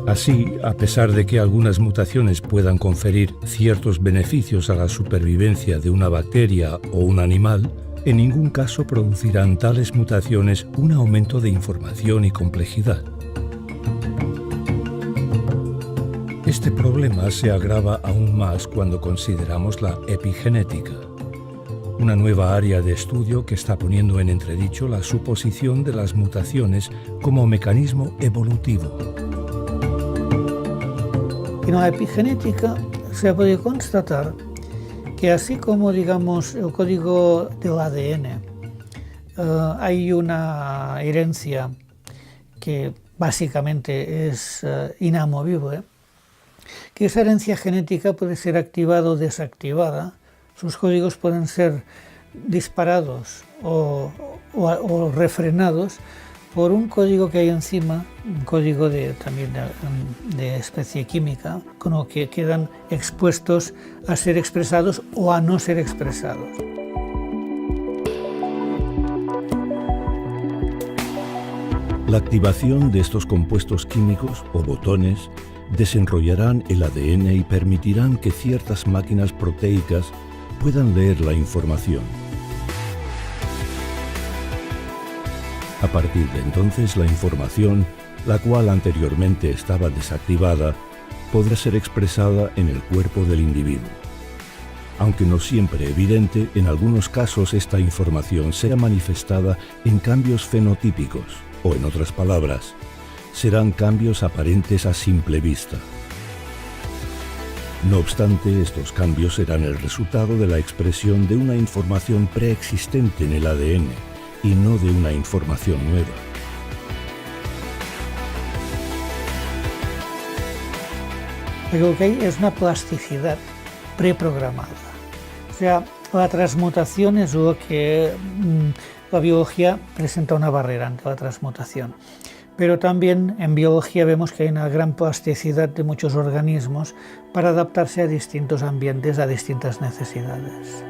Así, a pesar de que algunas mutaciones puedan conferir ciertos beneficios a la supervivencia de una bacteria o un animal, en ningún caso producirán tales mutaciones un aumento de información y complejidad. Este problema se agrava aún más cuando consideramos la epigenética, una nueva área de estudio que está poniendo en entredicho la suposición de las mutaciones como mecanismo evolutivo. En la epigenética se puede constatar que así como, digamos, el código del ADN, hay una herencia que básicamente es inamovible, que esa herencia genética puede ser activada o desactivada, sus códigos pueden ser disparados o refrenados por un código que hay encima, un código también de especie química, con lo que quedan expuestos a ser expresados o a no ser expresados. La activación de estos compuestos químicos o botones desenrollarán el ADN y permitirán que ciertas máquinas proteicas puedan leer la información. A partir de entonces, la información, la cual anteriormente estaba desactivada, podrá ser expresada en el cuerpo del individuo. Aunque no siempre evidente, en algunos casos esta información será manifestada en cambios fenotípicos, o en otras palabras, serán cambios aparentes a simple vista. No obstante, estos cambios serán el resultado de la expresión de una información preexistente en el ADN y no de una información nueva. Lo que hay es una plasticidad preprogramada. O sea, la transmutación es lo que la biología presenta una barrera ante la transmutación. Pero también en biología vemos que hay una gran plasticidad de muchos organismos para adaptarse a distintos ambientes, a distintas necesidades.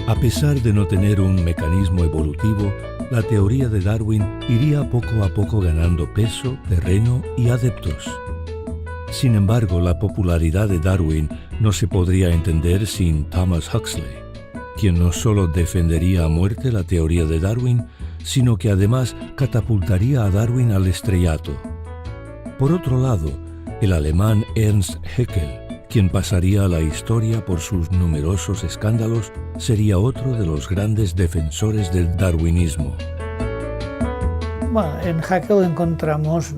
A pesar de no tener un mecanismo evolutivo, la teoría de Darwin iría poco a poco ganando peso, terreno y adeptos. Sin embargo, la popularidad de Darwin no se podría entender sin Thomas Huxley, quien no solo defendería a muerte la teoría de Darwin, sino que además catapultaría a Darwin al estrellato. Por otro lado, el alemán Ernst Haeckel, quien pasaría a la historia por sus numerosos escándalos, sería otro de los grandes defensores del darwinismo. Bueno, en Haeckel encontramos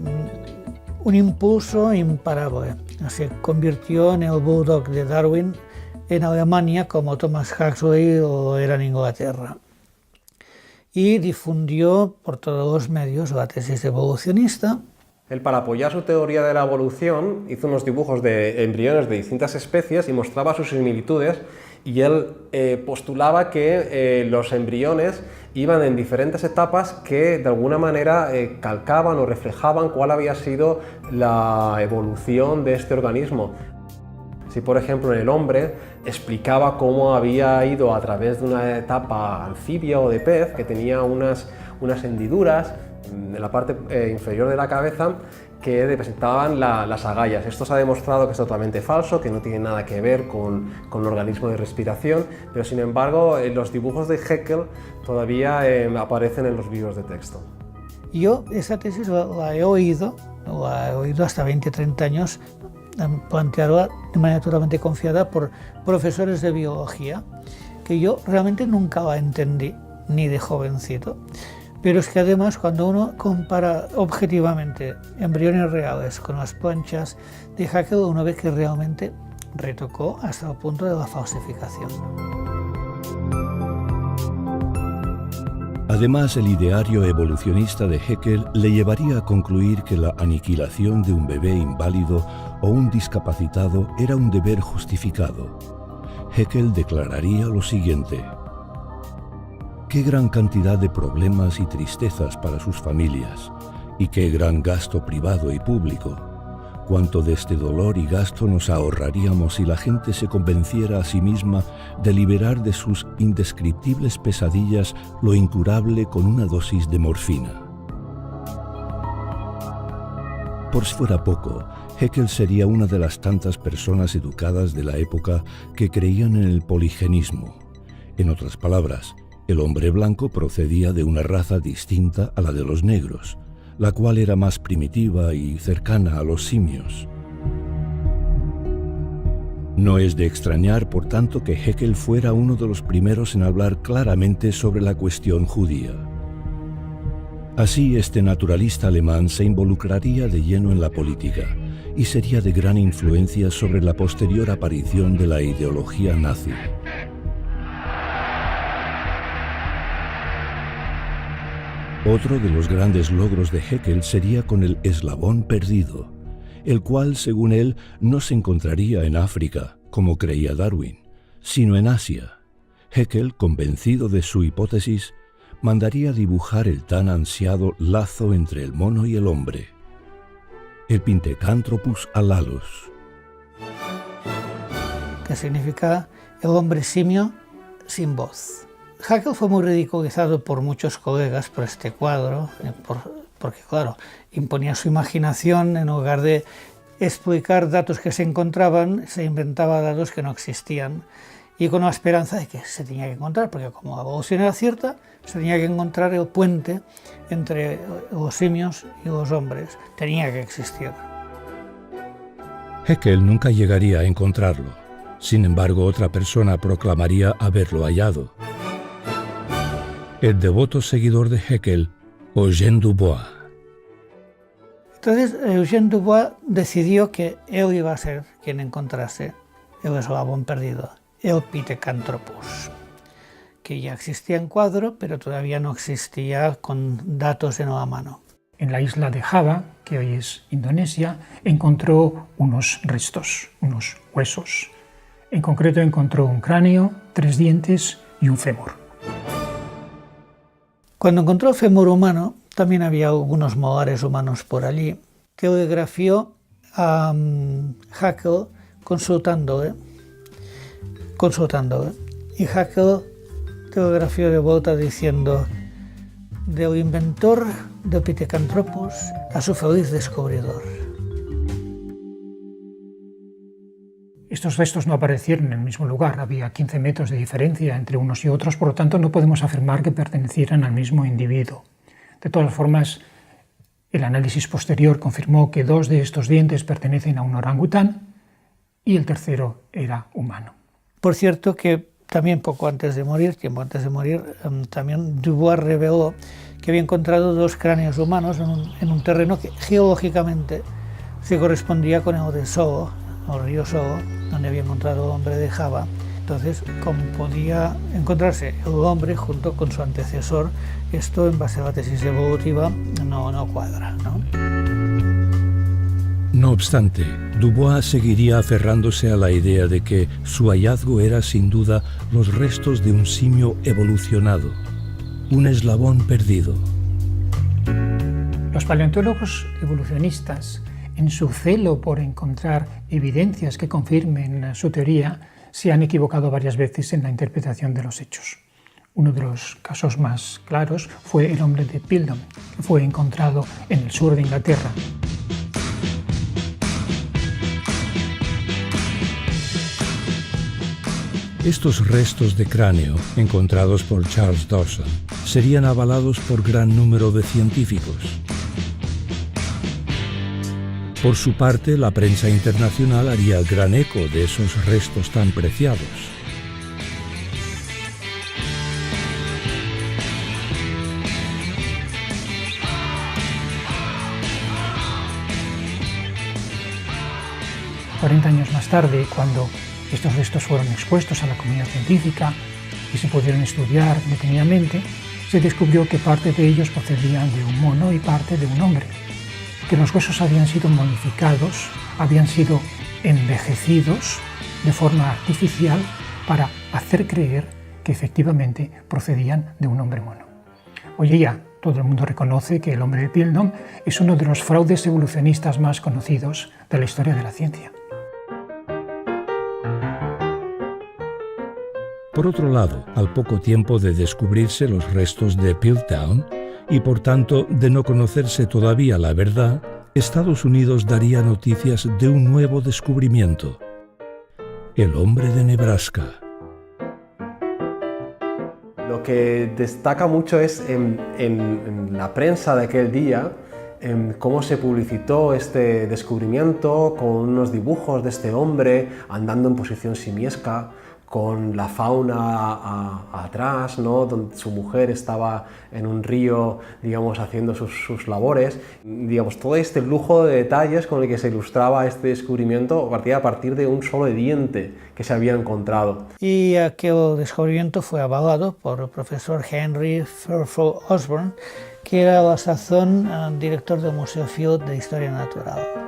un impulso imparable. Se convirtió en el bulldog de Darwin en Alemania como Thomas Huxley lo era en Inglaterra. Y difundió por todos los medios la tesis evolucionista. Él, para apoyar su teoría de la evolución, hizo unos dibujos de embriones de distintas especies y mostraba sus similitudes, y él postulaba que los embriones iban en diferentes etapas que de alguna manera calcaban o reflejaban cuál había sido la evolución de este organismo. Si, por ejemplo, en el hombre explicaba cómo había ido a través de una etapa anfibia o de pez, que tenía unas hendiduras en la parte inferior de la cabeza que representaban las agallas. Esto se ha demostrado que es totalmente falso, que no tiene nada que ver con el organismo de respiración, pero sin embargo los dibujos de Haeckel todavía aparecen en los libros de texto. Yo esa tesis la he oído hasta 20-30 años planteada de manera totalmente confiada por profesores de biología, que yo realmente nunca la entendí, ni de jovencito. Pero es que además, cuando uno compara objetivamente embriones reales con las planchas de Haeckel, uno ve que realmente retocó hasta el punto de la falsificación. Además, el ideario evolucionista de Haeckel le llevaría a concluir que la aniquilación de un bebé inválido o un discapacitado era un deber justificado. Haeckel declararía lo siguiente: qué gran cantidad de problemas y tristezas para sus familias, y qué gran gasto privado y público. Cuánto de este dolor y gasto nos ahorraríamos si la gente se convenciera a sí misma de liberar de sus indescriptibles pesadillas lo incurable con una dosis de morfina. Por si fuera poco, Haeckel sería una de las tantas personas educadas de la época que creían en el poligenismo. En otras palabras, el hombre blanco procedía de una raza distinta a la de los negros, la cual era más primitiva y cercana a los simios. No es de extrañar, por tanto, que Haeckel fuera uno de los primeros en hablar claramente sobre la cuestión judía. Así, este naturalista alemán se involucraría de lleno en la política y sería de gran influencia sobre la posterior aparición de la ideología nazi. Otro de los grandes logros de Haeckel sería con el eslabón perdido, el cual, según él, no se encontraría en África, como creía Darwin, sino en Asia. Haeckel, convencido de su hipótesis, mandaría dibujar el tan ansiado lazo entre el mono y el hombre, el Pithecanthropus alalus, que significa el hombre simio sin voz. Haeckel fue muy ridiculizado por muchos colegas por este cuadro, porque claro, imponía su imaginación. En lugar de explicar datos que se encontraban, se inventaba datos que no existían, y con la esperanza de que se tenía que encontrar, porque como la evolución era cierta, se tenía que encontrar el puente entre los simios y los hombres, tenía que existir. Haeckel nunca llegaría a encontrarlo. Sin embargo, otra persona proclamaría haberlo hallado: el devoto seguidor de Haeckel, Eugène Dubois. Entonces, Eugène Dubois decidió que él iba a ser quien encontrase el eslabón perdido, el Pithecanthropus, que ya existía en cuadro, pero todavía no existía con datos en la mano. En la isla de Java, que hoy es Indonesia, encontró unos restos, unos huesos. En concreto encontró un cráneo, 3 dientes y un fémur. Cuando encontró el fémur humano, también había algunos molares humanos por allí. Telegrafió a Haeckel consultándole. Y Haeckel telegrafió de vuelta diciendo: del inventor del Pithecanthropus a su feliz descubridor. Estos restos no aparecieron en el mismo lugar, había 15 metros de diferencia entre unos y otros, por lo tanto no podemos afirmar que pertenecieran al mismo individuo. De todas formas, el análisis posterior confirmó que 2 de estos dientes pertenecen a un orangután y el tercero era humano. Por cierto que también tiempo antes de morir, también Dubois reveló que había encontrado 2 cráneos humanos en un terreno que geológicamente se correspondía con el de Solo, el río Solo, donde había encontrado el hombre de Java. Entonces, como podía encontrarse el hombre junto con su antecesor, esto en base a la tesis evolutiva no cuadra, ¿no? No obstante, Dubois seguiría aferrándose a la idea de que su hallazgo era sin duda los restos de un simio evolucionado, un eslabón perdido. Los paleontólogos evolucionistas, en su celo por encontrar evidencias que confirmen su teoría, se han equivocado varias veces en la interpretación de los hechos. Uno de los casos más claros fue el hombre de Piltdown, que fue encontrado en el sur de Inglaterra. Estos restos de cráneo, encontrados por Charles Dawson, serían avalados por gran número de científicos. Por su parte, la prensa internacional haría gran eco de esos restos tan preciados. «40 años más tarde, cuando estos restos fueron expuestos a la comunidad científica y se pudieron estudiar detenidamente, se descubrió que parte de ellos procedían de un mono y parte de un hombre, que los huesos habían sido modificados, habían sido envejecidos de forma artificial para hacer creer que efectivamente procedían de un hombre mono. Hoy ya todo el mundo reconoce que el hombre de Piltdown es uno de los fraudes evolucionistas más conocidos de la historia de la ciencia. Por otro lado, al poco tiempo de descubrirse los restos de Piltdown, y por tanto de no conocerse todavía la verdad, Estados Unidos daría noticias de un nuevo descubrimiento: el hombre de Nebraska. Lo que destaca mucho es en la prensa de aquel día, en cómo se publicitó este descubrimiento con unos dibujos de este hombre andando en posición simiesca, con la fauna atrás, ¿no? Donde su mujer estaba en un río, digamos, haciendo sus labores. Digamos, todo este lujo de detalles con el que se ilustraba este descubrimiento partía a partir de un solo diente que se había encontrado. Y aquel descubrimiento fue avalado por el profesor Henry Fairfield Osborn, que era a la sazón director del Museo Field de Historia Natural.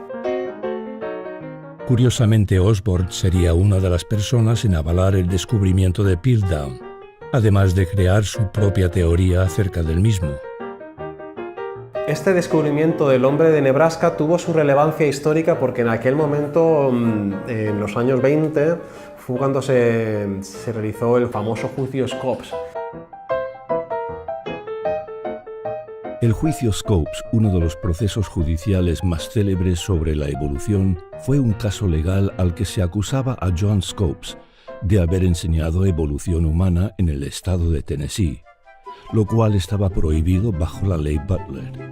Curiosamente, Osborn sería una de las personas en avalar el descubrimiento de Piltdown, además de crear su propia teoría acerca del mismo. Este descubrimiento del hombre de Nebraska tuvo su relevancia histórica porque en aquel momento, en los años 20, fue cuando se realizó el famoso juicio Scopes. El juicio Scopes, uno de los procesos judiciales más célebres sobre la evolución, fue un caso legal al que se acusaba a John Scopes de haber enseñado evolución humana en el estado de Tennessee, lo cual estaba prohibido bajo la ley Butler.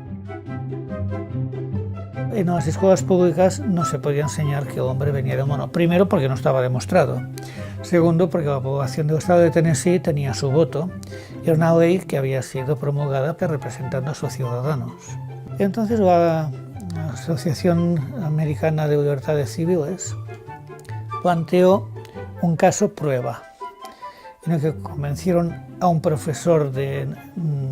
En las escuelas públicas no se podía enseñar que el hombre venía del mono. Primero, porque no estaba demostrado. Segundo, porque la población del estado de Tennessee tenía su voto y era una ley que había sido promulgada representando a sus ciudadanos. Entonces la Asociación Americana de Libertades Civiles planteó un caso prueba, en el que convencieron a un profesor de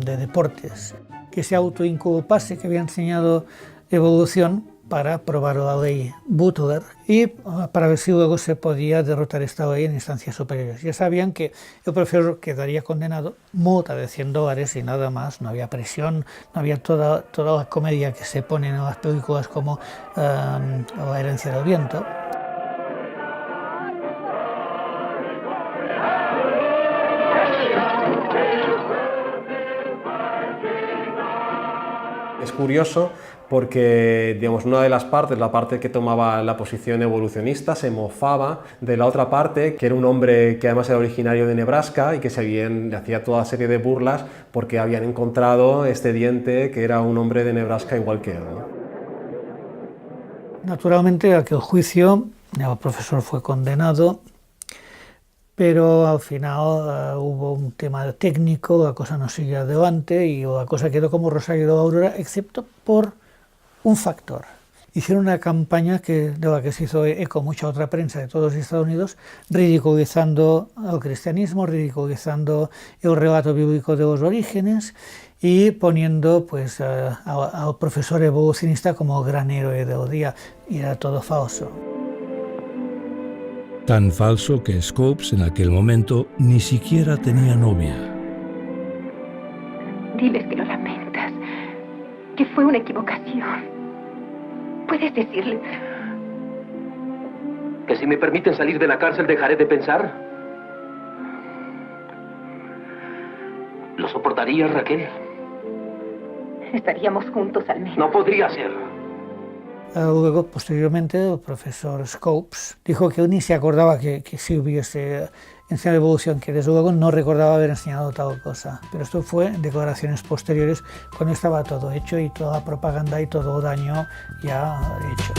deportes que se autoinculpase que había enseñado evolución para aprobar la ley Butler y para ver si luego se podía derrotar esta ley en instancias superiores. Ya sabían que el profesor quedaría condenado, multa de $100 y nada más, no había presión, no había toda la comedia que se pone en las películas como La herencia del viento. Es curioso porque, digamos, una de las partes, la parte que tomaba la posición evolucionista, se mofaba de la otra parte, que era un hombre que además era originario de Nebraska y que le hacía toda serie de burlas porque habían encontrado este diente que era un hombre de Nebraska igual que él, ¿no? Naturalmente, aquel juicio, el profesor fue condenado, pero al final hubo un tema técnico, la cosa no siguió adelante y la cosa quedó como Rosario de la Aurora, excepto por un factor. Hicieron una campaña de la que se hizo eco mucha otra prensa de todos los Estados Unidos, ridiculizando el cristianismo, ridiculizando el relato bíblico de los orígenes y poniendo pues, al profesor evolucionista como gran héroe del día, y era todo falso. Tan falso que Scopes en aquel momento ni siquiera tenía novia. Diles que lo lamentas, que fue una equivocación. ¿Puedes decirle? ¿Que si me permiten salir de la cárcel dejaré de pensar? ¿Lo soportarías, Raquel? Estaríamos juntos al menos. No podría ser. Luego, posteriormente, el profesor Scopes dijo que él ni se acordaba que sí hubiese enseñado evolución, que desde luego no recordaba haber enseñado tal cosa. Pero esto fue en declaraciones posteriores, cuando estaba todo hecho y toda la propaganda y todo el daño ya hecho.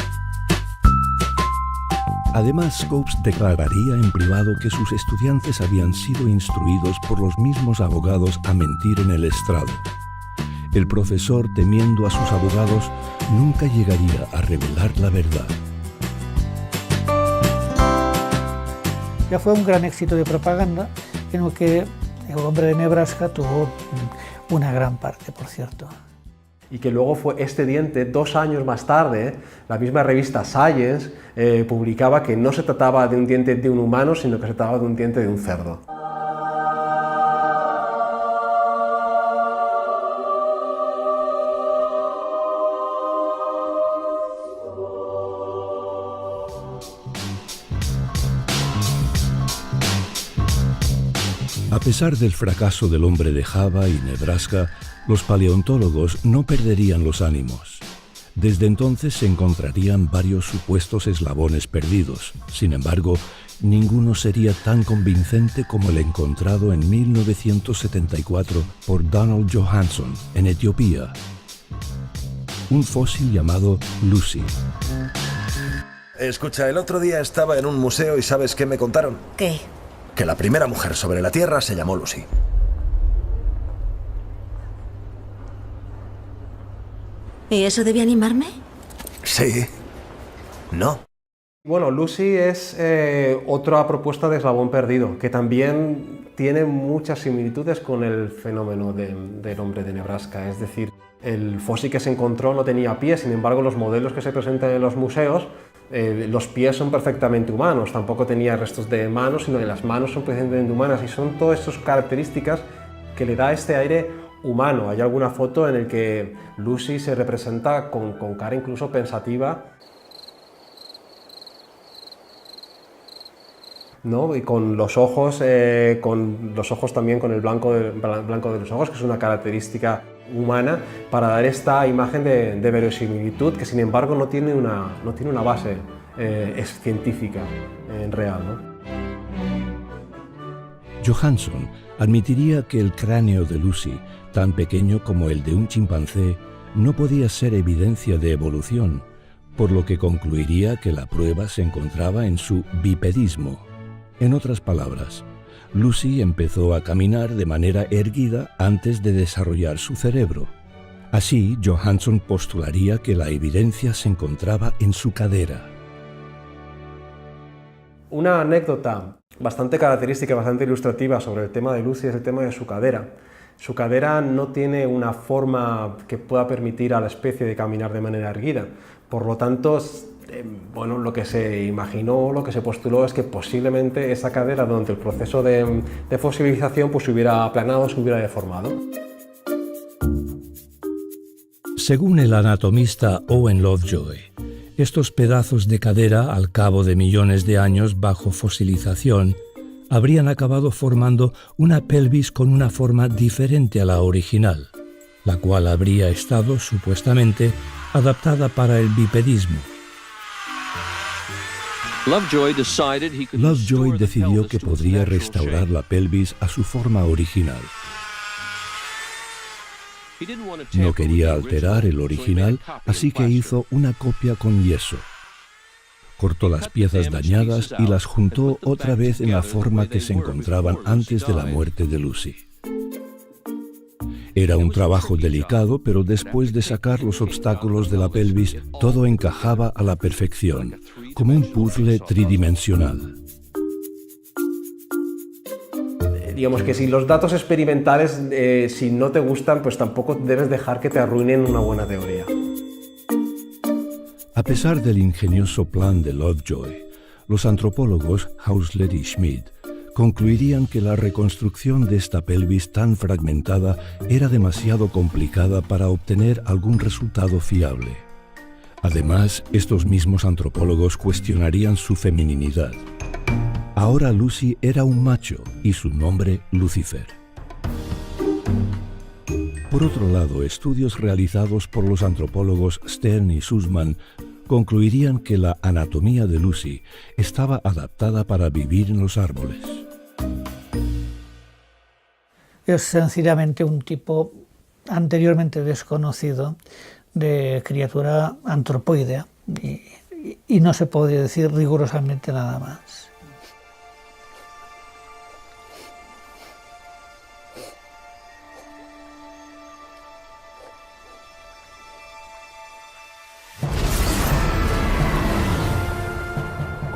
Además, Scopes declararía en privado que sus estudiantes habían sido instruidos por los mismos abogados a mentir en el estrado. El profesor, temiendo a sus abogados, nunca llegaría a revelar la verdad. Ya fue un gran éxito de propaganda en el que El hombre de Nebraska tuvo una gran parte, por cierto. Y que luego fue este diente, 2 años más tarde, la misma revista Science publicaba que no se trataba de un diente de un humano, sino que se trataba de un diente de un cerdo. A pesar del fracaso del hombre de Java y Nebraska, los paleontólogos no perderían los ánimos. Desde entonces se encontrarían varios supuestos eslabones perdidos. Sin embargo, ninguno sería tan convincente como el encontrado en 1974 por Donald Johanson, en Etiopía. Un fósil llamado Lucy. Escucha, el otro día estaba en un museo y ¿sabes qué me contaron? ¿Qué? Que la primera mujer sobre la Tierra se llamó Lucy. ¿Y eso debe animarme? Sí. No. Bueno, Lucy es otra propuesta de eslabón perdido, que también tiene muchas similitudes con el fenómeno del hombre de Nebraska. Es decir, el fósil que se encontró no tenía pies, sin embargo los modelos que se presentan en los museos, los pies son perfectamente humanos, tampoco tenía restos de manos, sino que las manos son perfectamente humanas, y son todas estas características que le da este aire humano. Hay alguna foto en la que Lucy se representa con cara incluso pensativa, ¿no? Y con los ojos también con el blanco de los ojos, que es una característica humana, para dar esta imagen de verosimilitud, que sin embargo no tiene una base científica real, ¿no? Johanson admitiría que el cráneo de Lucy, tan pequeño como el de un chimpancé, no podía ser evidencia de evolución, por lo que concluiría que la prueba se encontraba en su bipedismo. En otras palabras, Lucy empezó a caminar de manera erguida antes de desarrollar su cerebro. Así, Johanson postularía que la evidencia se encontraba en su cadera. Una anécdota bastante característica, bastante ilustrativa sobre el tema de Lucy es el tema de su cadera. Su cadera no tiene una forma que pueda permitir a la especie de caminar de manera erguida. Por lo tanto, bueno, lo que se imaginó, lo que se postuló es que posiblemente esa cadera durante el proceso de fosilización pues se hubiera aplanado, se hubiera deformado. Según el anatomista Owen Lovejoy, estos pedazos de cadera, al cabo de millones de años bajo fosilización, habrían acabado formando una pelvis con una forma diferente a la original, la cual habría estado, supuestamente, adaptada para el bipedismo. Lovejoy decidió que podría restaurar la pelvis a su forma original. No quería alterar el original, así que hizo una copia con yeso. Cortó las piezas dañadas y las juntó otra vez en la forma que se encontraban antes de la muerte de Lucy. Era un trabajo delicado, pero después de sacar los obstáculos de la pelvis, todo encajaba a la perfección, como un puzzle tridimensional. Digamos que si los datos experimentales, si no te gustan, pues tampoco debes dejar que te arruinen una buena teoría. A pesar del ingenioso plan de Lovejoy, los antropólogos Hausler y Schmidt concluirían que la reconstrucción de esta pelvis tan fragmentada era demasiado complicada para obtener algún resultado fiable. Además, estos mismos antropólogos cuestionarían su femininidad. Ahora Lucy era un macho y su nombre Lucifer. Por otro lado, estudios realizados por los antropólogos Stern y Sussman concluirían que la anatomía de Lucy estaba adaptada para vivir en los árboles. Es sencillamente un tipo anteriormente desconocido de criatura antropoidea y no se puede decir rigurosamente nada más.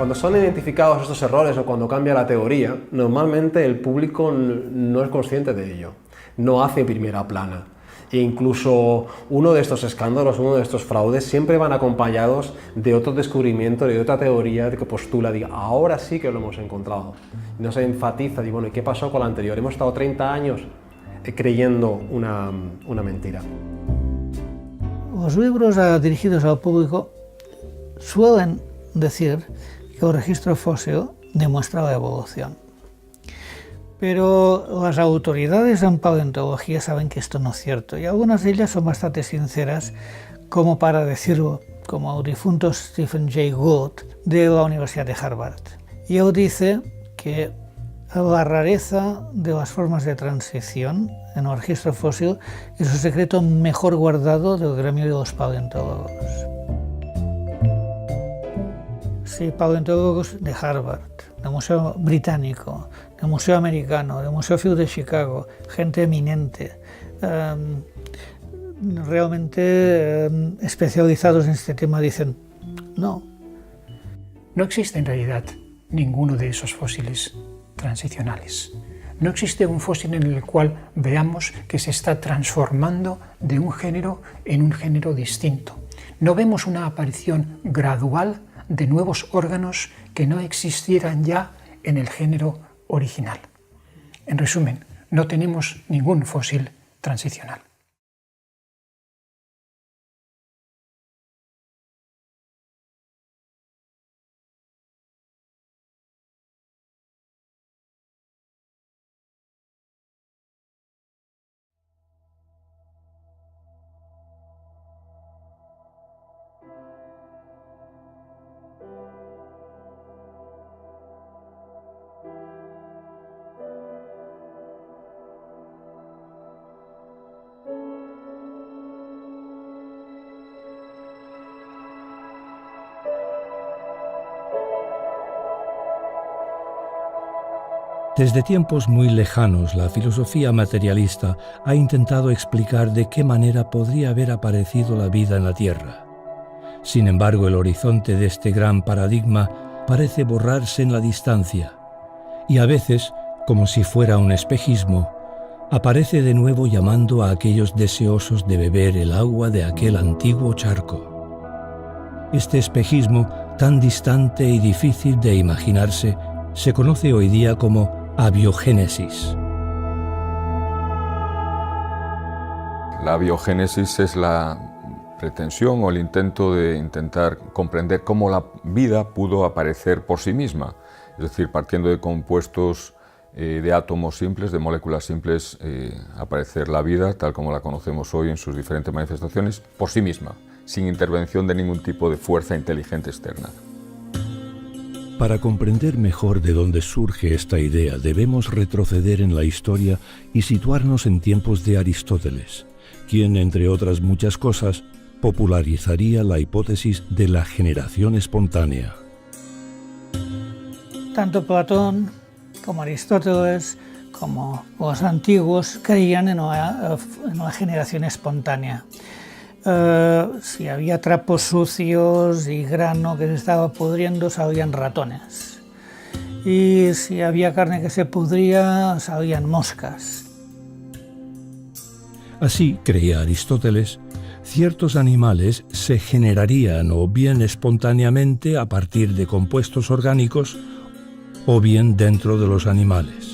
Cuando son identificados estos errores o cuando cambia la teoría, normalmente el público no es consciente de ello, no hace primera plana. E incluso uno de estos escándalos, uno de estos fraudes, siempre van acompañados de otro descubrimiento, de otra teoría que postula, diga, ahora sí que lo hemos encontrado. No se enfatiza, digo, bueno, ¿y qué pasó con la anterior? Hemos estado 30 años creyendo una mentira. Los libros dirigidos al público suelen decir que el registro fósil demuestra la evolución. Pero las autoridades en paleontología saben que esto no es cierto y algunas de ellas son bastante sinceras, como para decirlo, como el difunto Stephen Jay Gould de la Universidad de Harvard. Y él dice que la rareza de las formas de transición en el registro fósil es el secreto mejor guardado del gremio de los paleontólogos. Sí, paleontólogos de Harvard, del Museo Británico, del Museo Americano, del Museo Field de Chicago, gente eminente, realmente especializados en este tema, dicen no. No existe en realidad ninguno de esos fósiles transicionales. No existe un fósil en el cual veamos que se está transformando de un género en un género distinto. No vemos una aparición gradual de nuevos órganos que no existieran ya en el género original. En resumen, no tenemos ningún fósil transicional. Desde tiempos muy lejanos, la filosofía materialista ha intentado explicar de qué manera podría haber aparecido la vida en la Tierra. Sin embargo, el horizonte de este gran paradigma parece borrarse en la distancia, y a veces, como si fuera un espejismo, aparece de nuevo llamando a aquellos deseosos de beber el agua de aquel antiguo charco. Este espejismo, tan distante y difícil de imaginarse, se conoce hoy día como abiogénesis. La abiogénesis es la pretensión o el intento de intentar comprender cómo la vida pudo aparecer por sí misma, es decir, partiendo de compuestos de átomos simples, de moléculas simples, aparecer la vida tal como la conocemos hoy en sus diferentes manifestaciones por sí misma, sin intervención de ningún tipo de fuerza inteligente externa. Para comprender mejor de dónde surge esta idea, debemos retroceder en la historia y situarnos en tiempos de Aristóteles, quien, entre otras muchas cosas, popularizaría la hipótesis de la generación espontánea. Tanto Platón como Aristóteles, como los antiguos, creían en una generación espontánea. Si había trapos sucios y grano que se estaba pudriendo, salían ratones. Y si había carne que se pudría, salían moscas. Así, creía Aristóteles, ciertos animales se generarían o bien espontáneamente a partir de compuestos orgánicos o bien dentro de los animales.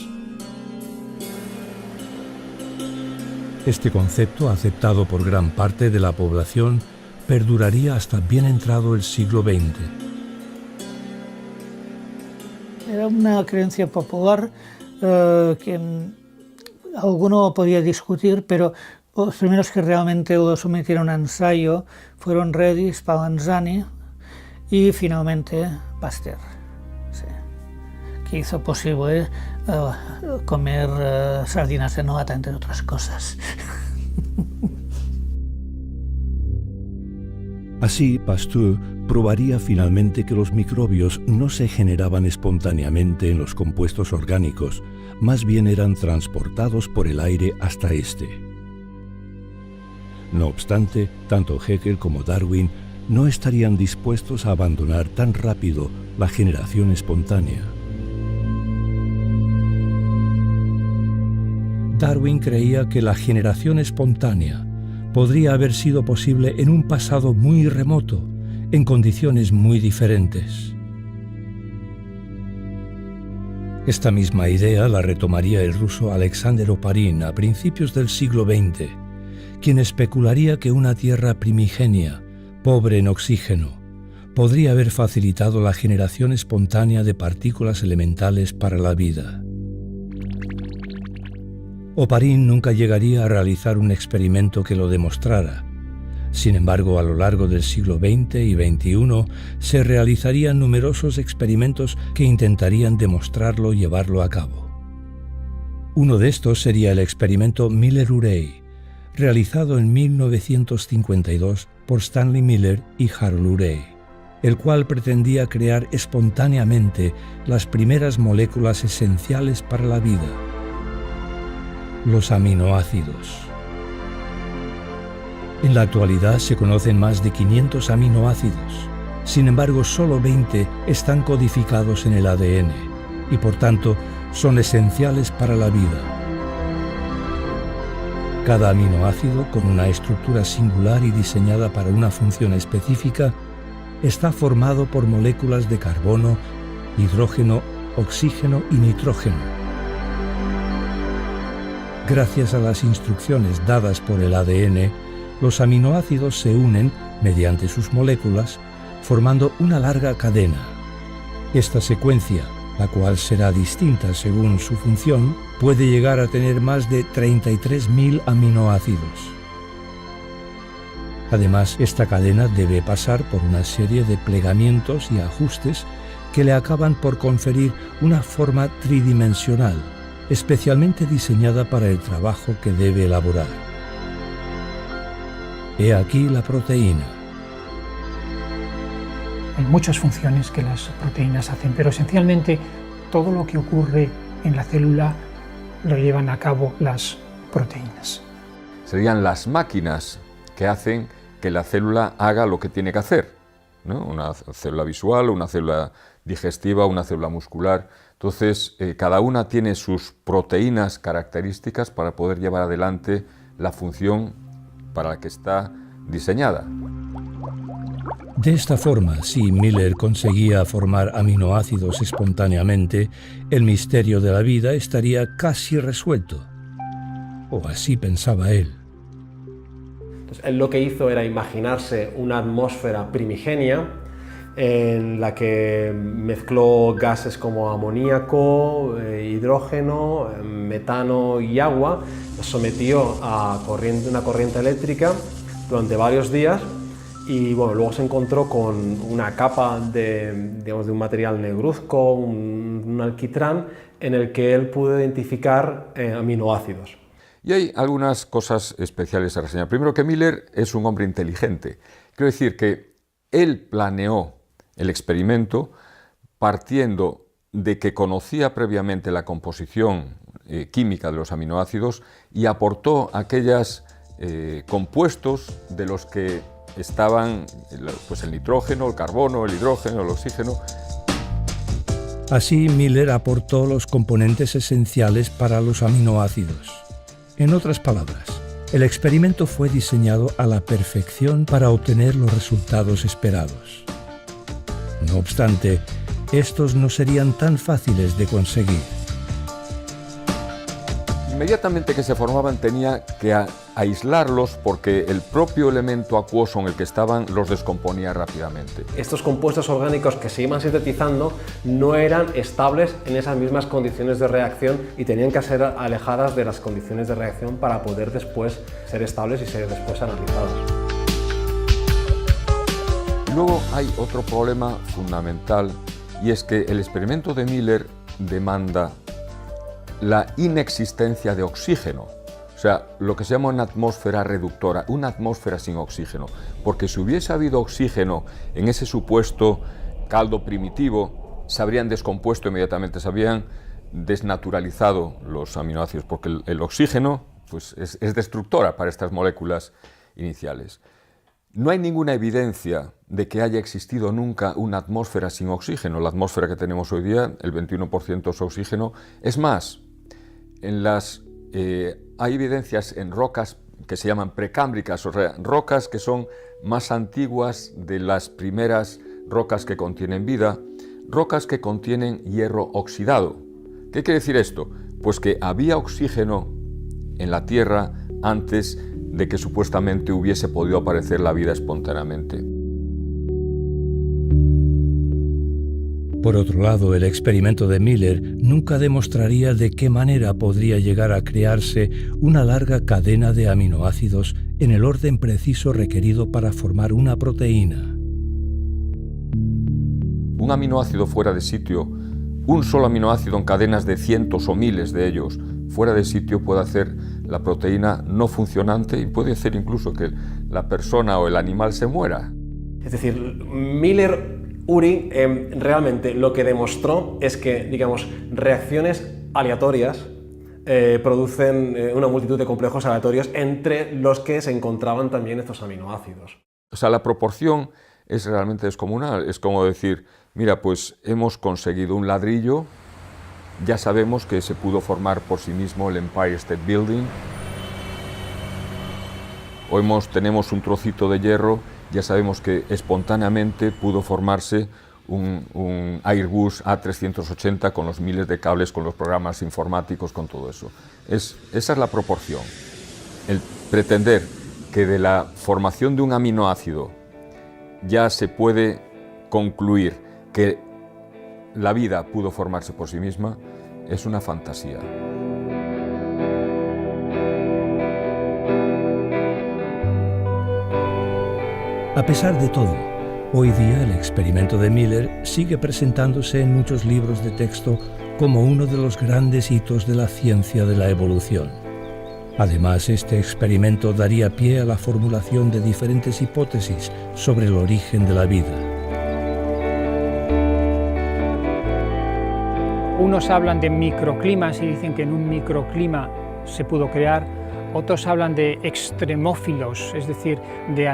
Este concepto, aceptado por gran parte de la población, perduraría hasta bien entrado el siglo XX. Era una creencia popular que alguno podía discutir, pero los primeros que realmente lo sometieron a ensayo fueron Redi, Spallanzani y finalmente Pasteur, sí, que hizo posible comer sardinas de nata, entre otras cosas. Así, Pasteur probaría finalmente que los microbios no se generaban espontáneamente en los compuestos orgánicos, más bien eran transportados por el aire hasta este. No obstante, tanto Haeckel como Darwin no estarían dispuestos a abandonar tan rápido la generación espontánea. Darwin creía que la generación espontánea podría haber sido posible en un pasado muy remoto, en condiciones muy diferentes. Esta misma idea la retomaría el ruso Alexander Oparin a principios del siglo XX, quien especularía que una Tierra primigenia, pobre en oxígeno, podría haber facilitado la generación espontánea de partículas elementales para la vida. Oparin nunca llegaría a realizar un experimento que lo demostrara. Sin embargo, a lo largo del siglo XX y XXI se realizarían numerosos experimentos que intentarían demostrarlo y llevarlo a cabo. Uno de estos sería el experimento Miller-Urey, realizado en 1952 por Stanley Miller y Harold Urey, el cual pretendía crear espontáneamente las primeras moléculas esenciales para la vida: los aminoácidos. En la actualidad se conocen más de 500 aminoácidos. Sin embargo, solo 20 están codificados en el ADN y por tanto son esenciales para la vida. Cada aminoácido, con una estructura singular y diseñada para una función específica, está formado por moléculas de carbono, hidrógeno, oxígeno y nitrógeno. Gracias a las instrucciones dadas por el ADN, los aminoácidos se unen mediante sus moléculas, formando una larga cadena. Esta secuencia, la cual será distinta según su función, puede llegar a tener más de 33.000 aminoácidos. Además, esta cadena debe pasar por una serie de plegamientos y ajustes que le acaban por conferir una forma tridimensional, especialmente diseñada para el trabajo que debe elaborar. He aquí la proteína. Hay muchas funciones que las proteínas hacen, pero esencialmente todo lo que ocurre en la célula lo llevan a cabo las proteínas. Serían las máquinas que hacen que la célula haga lo que tiene que hacer, ¿no? Una célula visual, una célula digestiva, una célula muscular. Entonces, cada una tiene sus proteínas características para poder llevar adelante la función para la que está diseñada. De esta forma, si Miller conseguía formar aminoácidos espontáneamente, el misterio de la vida estaría casi resuelto. O así pensaba él. Entonces, él lo que hizo era imaginarse una atmósfera primigenia en la que mezcló gases como amoníaco, hidrógeno, metano y agua, los sometió a una corriente eléctrica durante varios días y bueno, luego se encontró con una capa de un material negruzco, un alquitrán, en el que él pudo identificar aminoácidos. Y hay algunas cosas especiales a reseñar. Primero, que Miller es un hombre inteligente. Quiero decir que él planeó el experimento partiendo de que conocía previamente la composición química de los aminoácidos y aportó aquellos compuestos de los que estaban pues, el nitrógeno, el carbono, el hidrógeno, el oxígeno. Así, Miller aportó los componentes esenciales para los aminoácidos. En otras palabras, el experimento fue diseñado a la perfección para obtener los resultados esperados. No obstante, estos no serían tan fáciles de conseguir. Inmediatamente que se formaban tenía que aislarlos porque el propio elemento acuoso en el que estaban los descomponía rápidamente. Estos compuestos orgánicos que se iban sintetizando no eran estables en esas mismas condiciones de reacción y tenían que ser alejadas de las condiciones de reacción para poder después ser estables y ser después analizadas. Luego hay otro problema fundamental y es que el experimento de Miller demanda la inexistencia de oxígeno, o sea, lo que se llama una atmósfera reductora, una atmósfera sin oxígeno, porque si hubiese habido oxígeno en ese supuesto caldo primitivo, se habrían descompuesto inmediatamente, se habrían desnaturalizado los aminoácidos, porque el oxígeno pues, es destructora para estas moléculas iniciales. No hay ninguna evidencia de que haya existido nunca una atmósfera sin oxígeno. La atmósfera que tenemos hoy día, el 21% es oxígeno. Es más, hay evidencias en rocas que se llaman precámbricas, o sea, rocas que son más antiguas de las primeras rocas que contienen vida, rocas que contienen hierro oxidado. ¿Qué quiere decir esto? Pues que había oxígeno en la Tierra antes de que supuestamente hubiese podido aparecer la vida espontáneamente. Por otro lado, el experimento de Miller nunca demostraría de qué manera podría llegar a crearse una larga cadena de aminoácidos en el orden preciso requerido para formar una proteína. Un aminoácido fuera de sitio, un solo aminoácido en cadenas de cientos o miles de ellos, fuera de sitio puede hacer la proteína no funcionante y puede hacer incluso que la persona o el animal se muera. Es decir, Miller-Urey realmente lo que demostró es que, digamos, reacciones aleatorias producen una multitud de complejos aleatorios entre los que se encontraban también estos aminoácidos. O sea, la proporción es realmente descomunal. Es como decir, mira, pues hemos conseguido un ladrillo, ya sabemos que se pudo formar por sí mismo el Empire State Building, o tenemos un trocito de hierro, ya sabemos que espontáneamente pudo formarse un Airbus A380 con los miles de cables, con los programas informáticos, con todo eso. Esa es la proporción. El pretender que de la formación de un aminoácido ya se puede concluir que la vida pudo formarse por sí misma es una fantasía. A pesar de todo, hoy día el experimento de Miller sigue presentándose en muchos libros de texto como uno de los grandes hitos de la ciencia de la evolución. Además, este experimento daría pie a la formulación de diferentes hipótesis sobre el origen de la vida. Unos hablan de microclimas y dicen que en un microclima se pudo crear. Otros hablan de extremófilos, es decir, de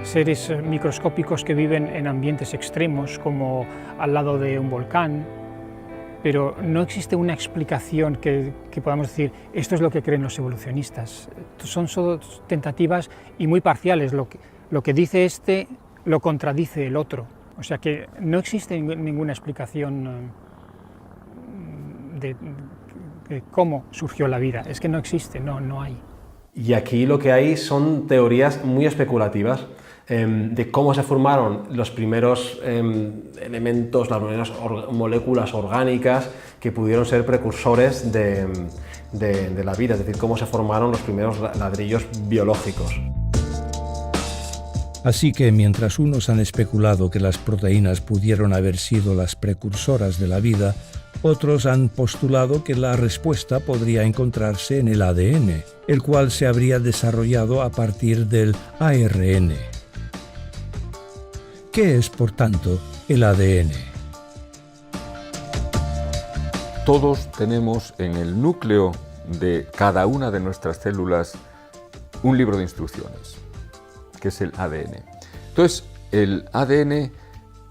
seres microscópicos que viven en ambientes extremos, como al lado de un volcán. Pero no existe una explicación que podamos decir, esto es lo que creen los evolucionistas. Son solo tentativas y muy parciales. Lo que dice este lo contradice el otro. O sea que no existe ninguna explicación de cómo surgió la vida. Es que no existe, no hay. Y aquí lo que hay son teorías muy especulativas de cómo se formaron los primeros elementos, las primeras moléculas orgánicas que pudieron ser precursores de la vida, es decir, cómo se formaron los primeros ladrillos biológicos. Así que mientras unos han especulado que las proteínas pudieron haber sido las precursoras de la vida, otros han postulado que la respuesta podría encontrarse en el ADN, el cual se habría desarrollado a partir del ARN. ¿Qué es, por tanto, el ADN? Todos tenemos en el núcleo de cada una de nuestras células un libro de instrucciones, que es el ADN. Entonces, el ADN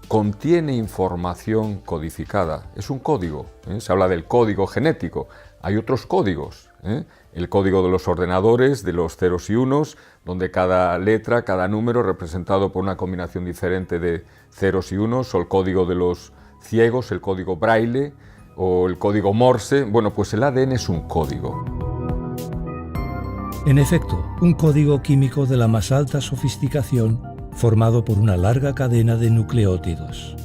contiene información codificada, es un código, se habla del código genético, hay otros códigos, el código de los ordenadores, de los ceros y unos, donde cada letra, cada número representado por una combinación diferente de ceros y unos, o el código de los ciegos, el código Braille, o el código Morse. Bueno, pues el ADN es un código. En efecto, un código químico de la más alta sofisticación, formado por una larga cadena de nucleótidos.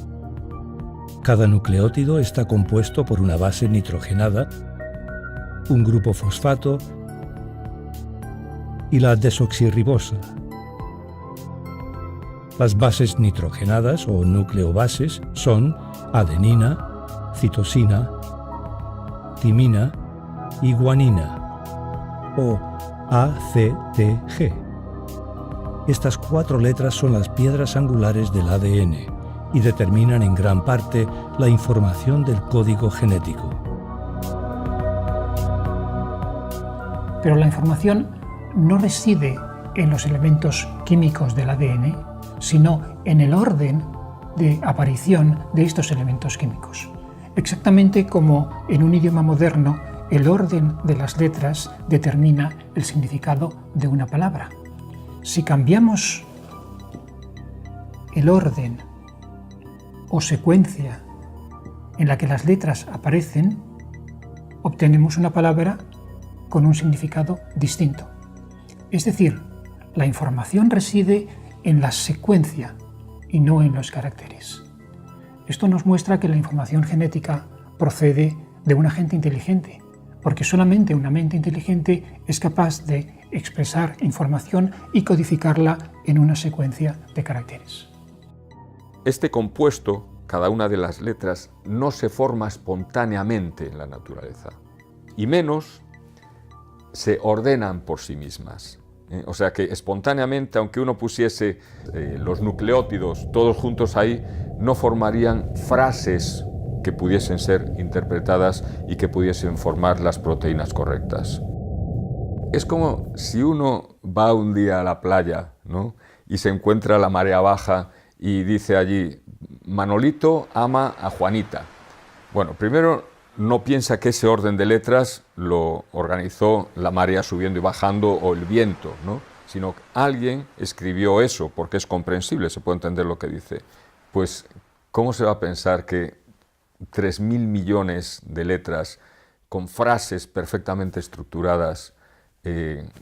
Cada nucleótido está compuesto por una base nitrogenada, un grupo fosfato y la desoxirribosa. Las bases nitrogenadas o nucleobases son adenina, citosina, timina y guanina, o ACTG. Estas 4 letras son las piedras angulares del ADN y determinan en gran parte la información del código genético. Pero la información no reside en los elementos químicos del ADN, sino en el orden de aparición de estos elementos químicos. Exactamente como en un idioma moderno el orden de las letras determina el significado de una palabra. Si cambiamos el orden o secuencia en la que las letras aparecen, obtenemos una palabra con un significado distinto. Es decir, la información reside en la secuencia y no en los caracteres. Esto nos muestra que la información genética procede de una mente inteligente, porque solamente una mente inteligente es capaz de expresar información y codificarla en una secuencia de caracteres. Este compuesto, cada una de las letras, no se forma espontáneamente en la naturaleza, y menos se ordenan por sí mismas. O sea que espontáneamente, aunque uno pusiese los nucleótidos todos juntos ahí, no formarían frases que pudiesen ser interpretadas y que pudiesen formar las proteínas correctas. Es como si uno va un día a la playa, ¿no?, y se encuentra la marea baja y dice allí: Manolito ama a Juanita. Bueno, primero no piensa que ese orden de letras lo organizó la marea subiendo y bajando o el viento, ¿no?, sino que alguien escribió eso, porque es comprensible, se puede entender lo que dice. Pues, ¿cómo se va a pensar que 3.000 millones de letras con frases perfectamente estructuradas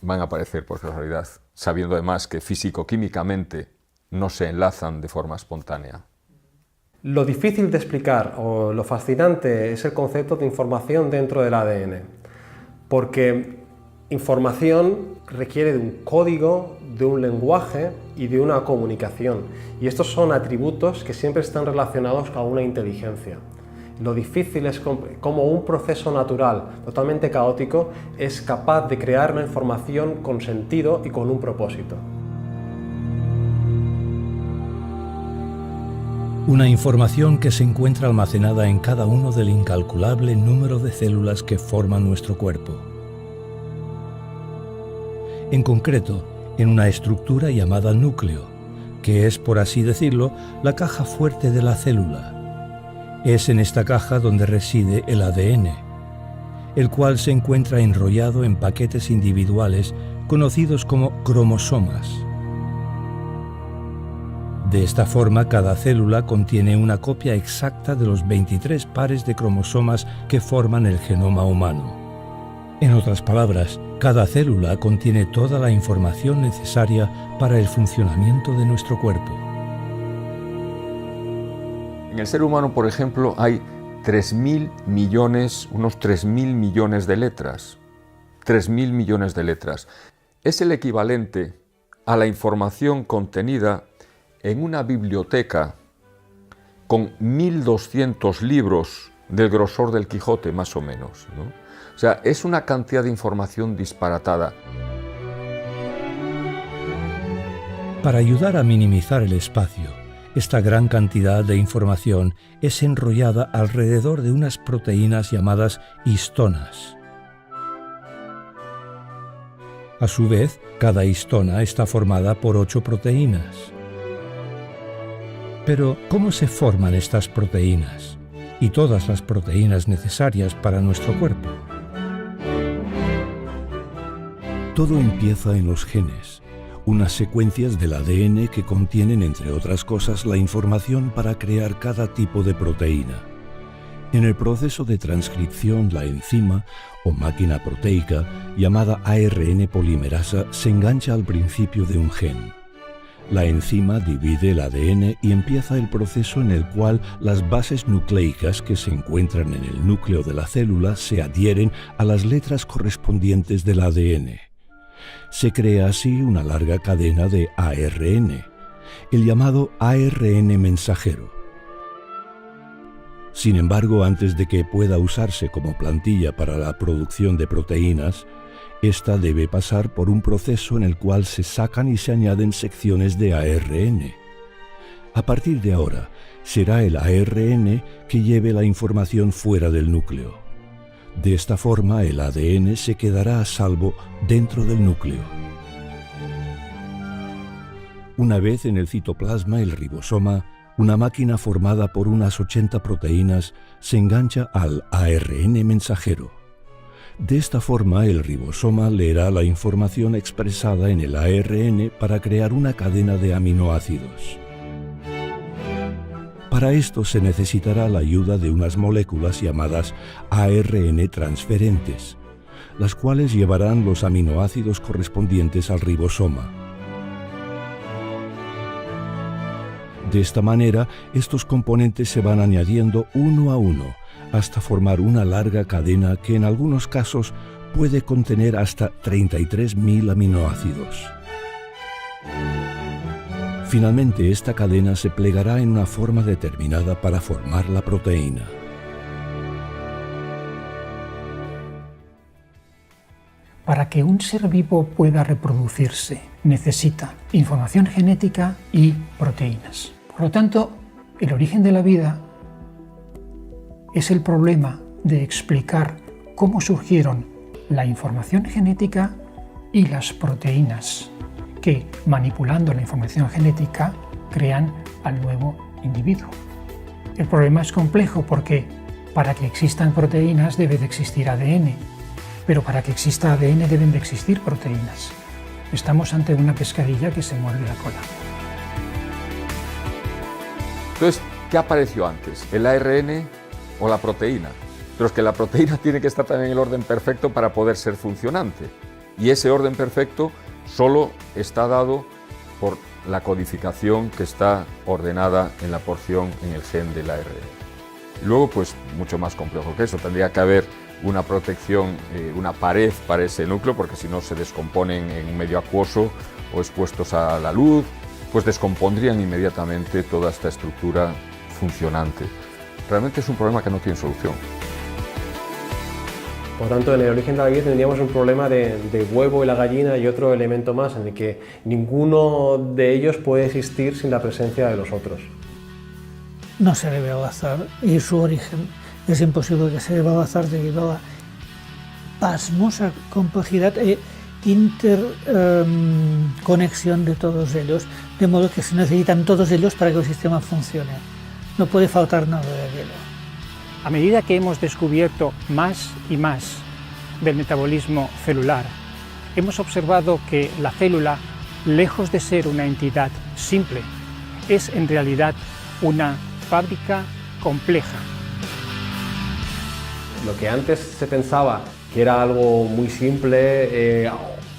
van a aparecer por casualidad, sabiendo además que físico-químicamente no se enlazan de forma espontánea? Lo difícil de explicar o lo fascinante es el concepto de información dentro del ADN, porque información requiere de un código, de un lenguaje y de una comunicación, y estos son atributos que siempre están relacionados con una inteligencia. Lo difícil es cómo un proceso natural totalmente caótico es capaz de crear una información con sentido y con un propósito. Una información que se encuentra almacenada en cada uno del incalculable número de células que forman nuestro cuerpo. En concreto, en una estructura llamada núcleo, que es, por así decirlo, la caja fuerte de la célula. Es en esta caja donde reside el ADN, el cual se encuentra enrollado en paquetes individuales conocidos como cromosomas. De esta forma, cada célula contiene una copia exacta de los 23 pares de cromosomas que forman el genoma humano. En otras palabras, cada célula contiene toda la información necesaria para el funcionamiento de nuestro cuerpo. En el ser humano, por ejemplo, hay 3.000 millones, unos 3.000 millones de letras. 3.000 millones de letras. Es el equivalente a la información contenida en una biblioteca con 1.200 libros del grosor del Quijote, más o menos, ¿no? O sea, es una cantidad de información disparatada. Para ayudar a minimizar el espacio, esta gran cantidad de información es enrollada alrededor de unas proteínas llamadas histonas. A su vez, cada histona está formada por 8 proteínas. Pero, ¿cómo se forman estas proteínas? Y todas las proteínas necesarias para nuestro cuerpo. Todo empieza en los genes, unas secuencias del ADN que contienen, entre otras cosas, la información para crear cada tipo de proteína. En el proceso de transcripción, la enzima, o máquina proteica, llamada ARN polimerasa, se engancha al principio de un gen. La enzima divide el ADN y empieza el proceso en el cual las bases nucleicas que se encuentran en el núcleo de la célula se adhieren a las letras correspondientes del ADN. Se crea así una larga cadena de ARN, el llamado ARN mensajero. Sin embargo, antes de que pueda usarse como plantilla para la producción de proteínas, esta debe pasar por un proceso en el cual se sacan y se añaden secciones de ARN. A partir de ahora, será el ARN que lleve la información fuera del núcleo. De esta forma, el ADN se quedará a salvo dentro del núcleo. Una vez en el citoplasma, el ribosoma, una máquina formada por unas 80 proteínas, se engancha al ARN mensajero. De esta forma, el ribosoma leerá la información expresada en el ARN para crear una cadena de aminoácidos. Para esto se necesitará la ayuda de unas moléculas llamadas ARN transferentes, las cuales llevarán los aminoácidos correspondientes al ribosoma. De esta manera, estos componentes se van añadiendo uno a uno, hasta formar una larga cadena que en algunos casos puede contener hasta 33.000 aminoácidos. Finalmente, esta cadena se plegará en una forma determinada para formar la proteína. Para que un ser vivo pueda reproducirse, necesita información genética y proteínas. Por lo tanto, el origen de la vida es el problema de explicar cómo surgieron la información genética y las proteínas que, manipulando la información genética, crean al nuevo individuo. El problema es complejo porque para que existan proteínas debe de existir ADN, pero para que exista ADN deben de existir proteínas. Estamos ante una pescadilla que se muerde la cola. Entonces, ¿qué apareció antes? ¿El ARN o la proteína? Pero es que la proteína tiene que estar también en el orden perfecto para poder ser funcionante. Y ese orden perfecto solo está dado por la codificación que está ordenada en la porción en el gen del ARN. Luego, pues, mucho más complejo que eso. Tendría que haber una protección, una pared para ese núcleo, porque si no se descomponen en un medio acuoso o expuestos a la luz, pues descompondrían inmediatamente toda esta estructura funcionante. Realmente es un problema que no tiene solución. Por tanto, en el origen de la vida tendríamos un problema de huevo y la gallina y otro elemento más en el que ninguno de ellos puede existir sin la presencia de los otros. No se debe abrazar y su origen es imposible que se deba abrazar debido a la pasmosa complejidad e interconexión de todos ellos, de modo que se necesitan todos ellos para que el sistema funcione. No puede faltar nada de aquello. A medida que hemos descubierto más y más del metabolismo celular, hemos observado que la célula, lejos de ser una entidad simple, es en realidad una fábrica compleja. Lo que antes se pensaba que era algo muy simple,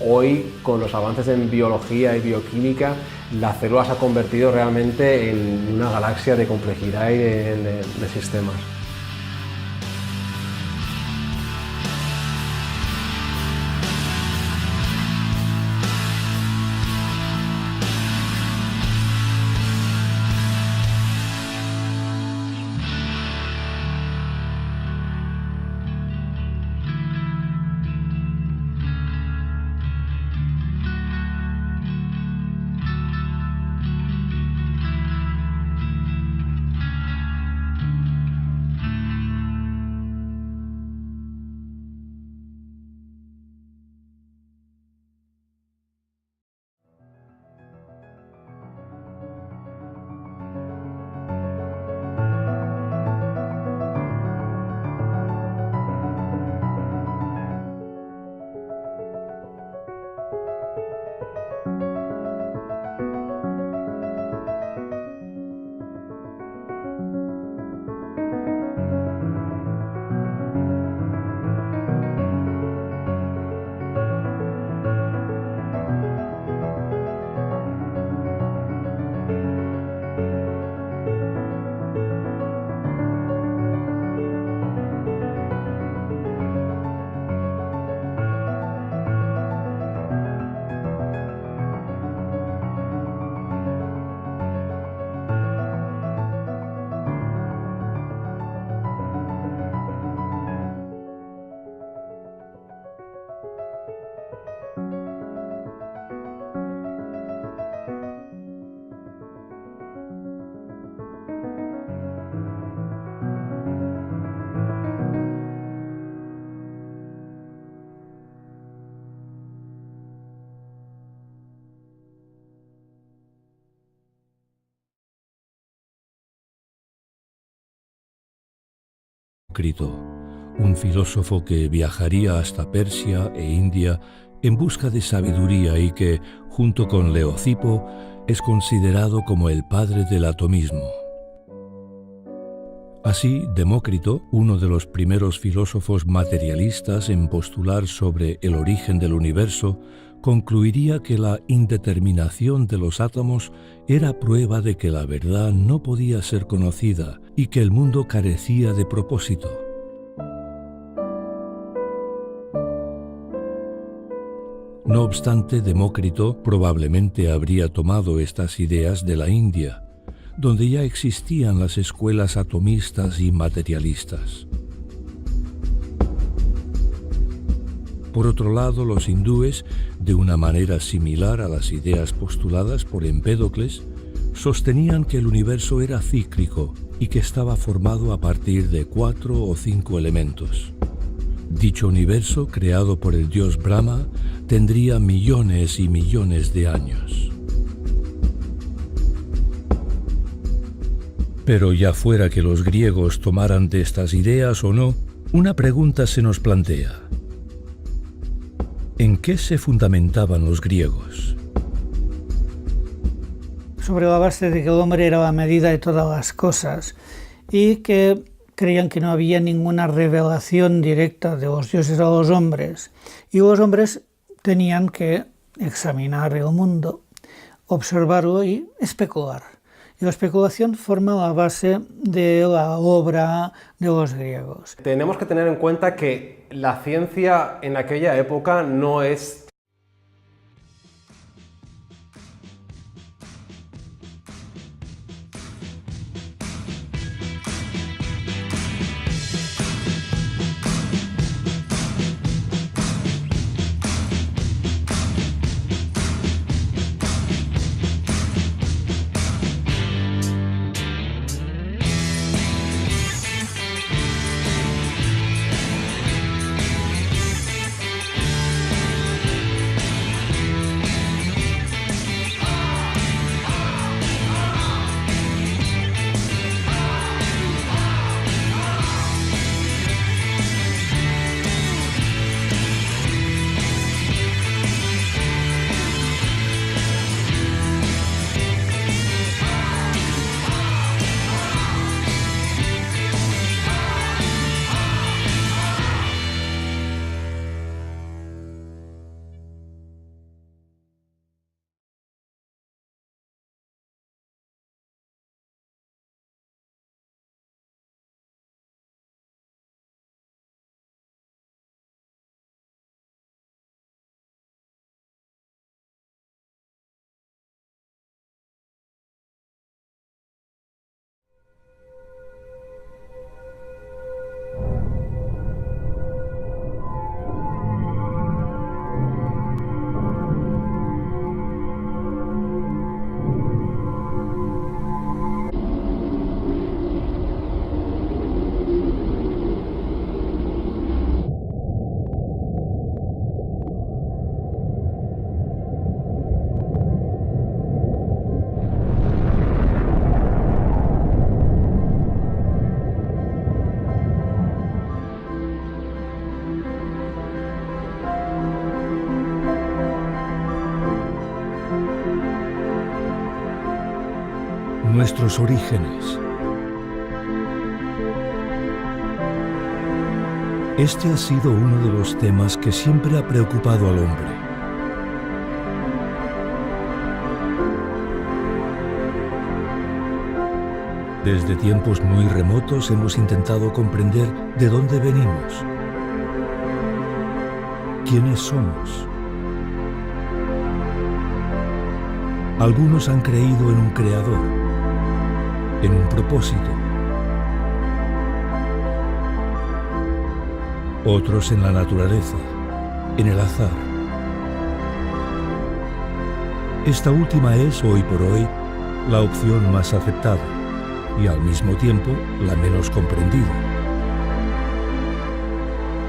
hoy con los avances en biología y bioquímica, la célula se ha convertido realmente en una galaxia de complejidad y de sistemas. Demócrito, un filósofo que viajaría hasta Persia e India en busca de sabiduría y que, junto con Leocipo, es considerado como el padre del atomismo. Así, Demócrito, uno de los primeros filósofos materialistas en postular sobre el origen del universo, concluiría que la indeterminación de los átomos era prueba de que la verdad no podía ser conocida y que el mundo carecía de propósito. No obstante, Demócrito probablemente habría tomado estas ideas de la India, donde ya existían las escuelas atomistas y materialistas. Por otro lado, los hindúes, de una manera similar a las ideas postuladas por Empédocles, sostenían que el universo era cíclico y que estaba formado a partir de 4 o 5 elementos. Dicho universo, creado por el dios Brahma, tendría millones y millones de años. Pero ya fuera que los griegos tomaran de estas ideas o no, una pregunta se nos plantea. ¿En qué se fundamentaban los griegos? Sobre la base de que el hombre era la medida de todas las cosas y que creían que no había ninguna revelación directa de los dioses a los hombres. Y los hombres tenían que examinar el mundo, observarlo y especular. Y la especulación forma la base de la obra de los griegos. Tenemos que tener en cuenta que la ciencia en aquella época no es... Nuestros orígenes. Este ha sido uno de los temas que siempre ha preocupado al hombre. Desde tiempos muy remotos hemos intentado comprender de dónde venimos, quiénes somos. Algunos han creído en un creador, en un propósito. Otros en la naturaleza, en el azar. Esta última es, hoy por hoy, la opción más aceptada y al mismo tiempo la menos comprendida.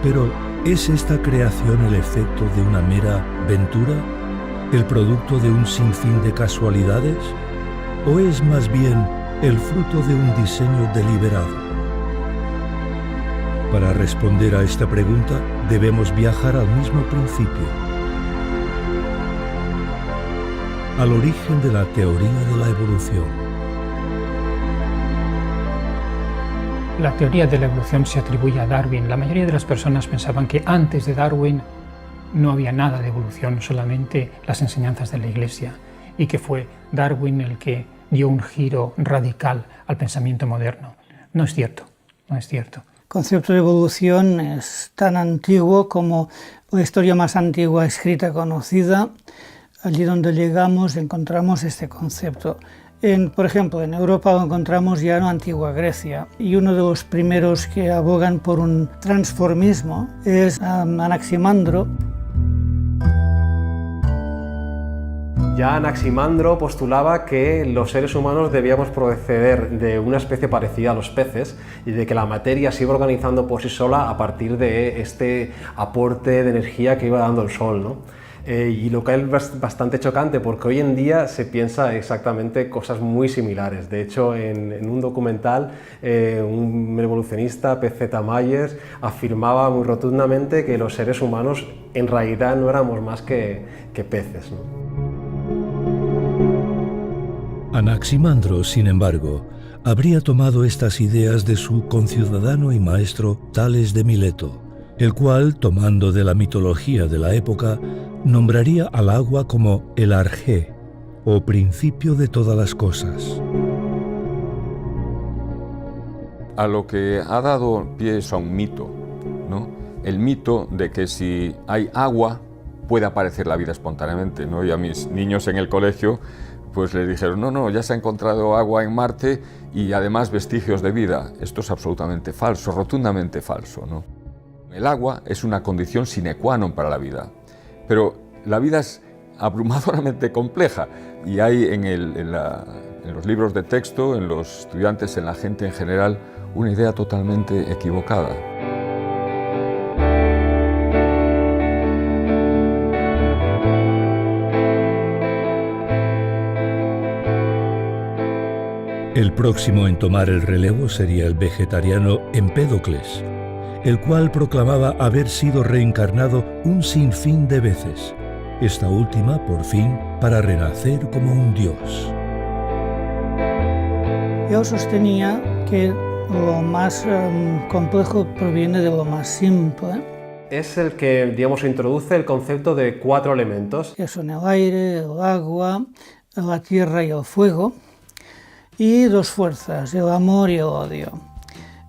Pero, ¿es esta creación el efecto de una mera ventura? ¿El producto de un sinfín de casualidades? ¿O es más bien el fruto de un diseño deliberado? Para responder a esta pregunta, debemos viajar al mismo principio, al origen de la teoría de la evolución. La teoría de la evolución se atribuye a Darwin. La mayoría de las personas pensaban que antes de Darwin no había nada de evolución, solamente las enseñanzas de la Iglesia, y que fue Darwin el que dio un giro radical al pensamiento moderno. No es cierto, no es cierto. El concepto de evolución es tan antiguo como la historia más antigua escrita conocida. Allí donde llegamos encontramos este concepto. Por ejemplo, en Europa lo encontramos ya en la antigua Grecia, y uno de los primeros que abogan por un transformismo es Anaximandro. Ya Anaximandro postulaba que los seres humanos debíamos proceder de una especie parecida a los peces y de que la materia se iba organizando por sí sola a partir de este aporte de energía que iba dando el Sol, ¿no? Y lo que es bastante chocante porque hoy en día se piensa exactamente cosas muy similares. De hecho, en un documental, un evolucionista, P.Z. Myers, afirmaba muy rotundamente que los seres humanos en realidad no éramos más que peces, ¿no? Anaximandro, sin embargo, habría tomado estas ideas de su conciudadano y maestro Tales de Mileto, el cual, tomando de la mitología de la época, nombraría al agua como el arjé, o principio de todas las cosas. A lo que ha dado pie es a un mito, ¿no? El mito de que si hay agua puede aparecer la vida espontáneamente, ¿no? Y a mis niños en el colegio pues les dijeron, no, ya se ha encontrado agua en Marte y además vestigios de vida. Esto es absolutamente falso, rotundamente falso, ¿no? El agua es una condición sine qua non para la vida, pero la vida es abrumadoramente compleja y hay en los libros de texto, en los estudiantes, en la gente en general, una idea totalmente equivocada. El próximo en tomar el relevo sería el vegetariano Empédocles, el cual proclamaba haber sido reencarnado un sinfín de veces, esta última, por fin, para renacer como un dios. Yo sostenía que lo más complejo proviene de lo más simple. Es el que, digamos, introduce el concepto de 4 elementos. Que son el aire, el agua, la tierra y el fuego. Y 2 fuerzas, el amor y el odio.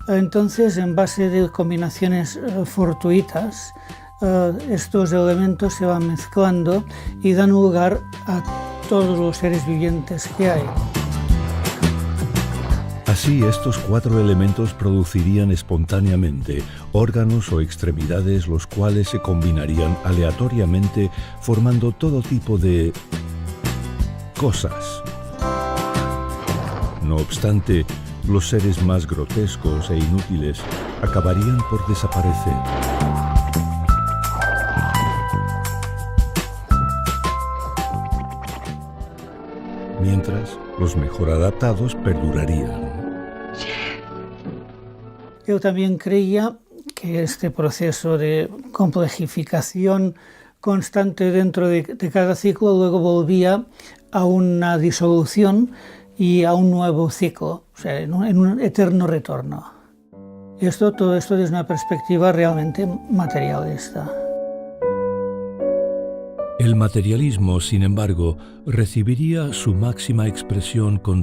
Entonces, en base de combinaciones fortuitas, estos elementos se van mezclando y dan lugar a todos los seres vivientes que hay. Así, estos 4 elementos producirían espontáneamente órganos o extremidades, los cuales se combinarían aleatoriamente formando todo tipo de cosas. No obstante, los seres más grotescos e inútiles acabarían por desaparecer. Mientras, los mejor adaptados perdurarían. Yo también creía que este proceso de complejificación constante dentro de cada ciclo luego volvía a una disolución y a un nuevo ciclo, o sea, en un eterno retorno. Todo esto desde una perspectiva realmente materialista. El materialismo, sin embargo, recibiría su máxima expresión con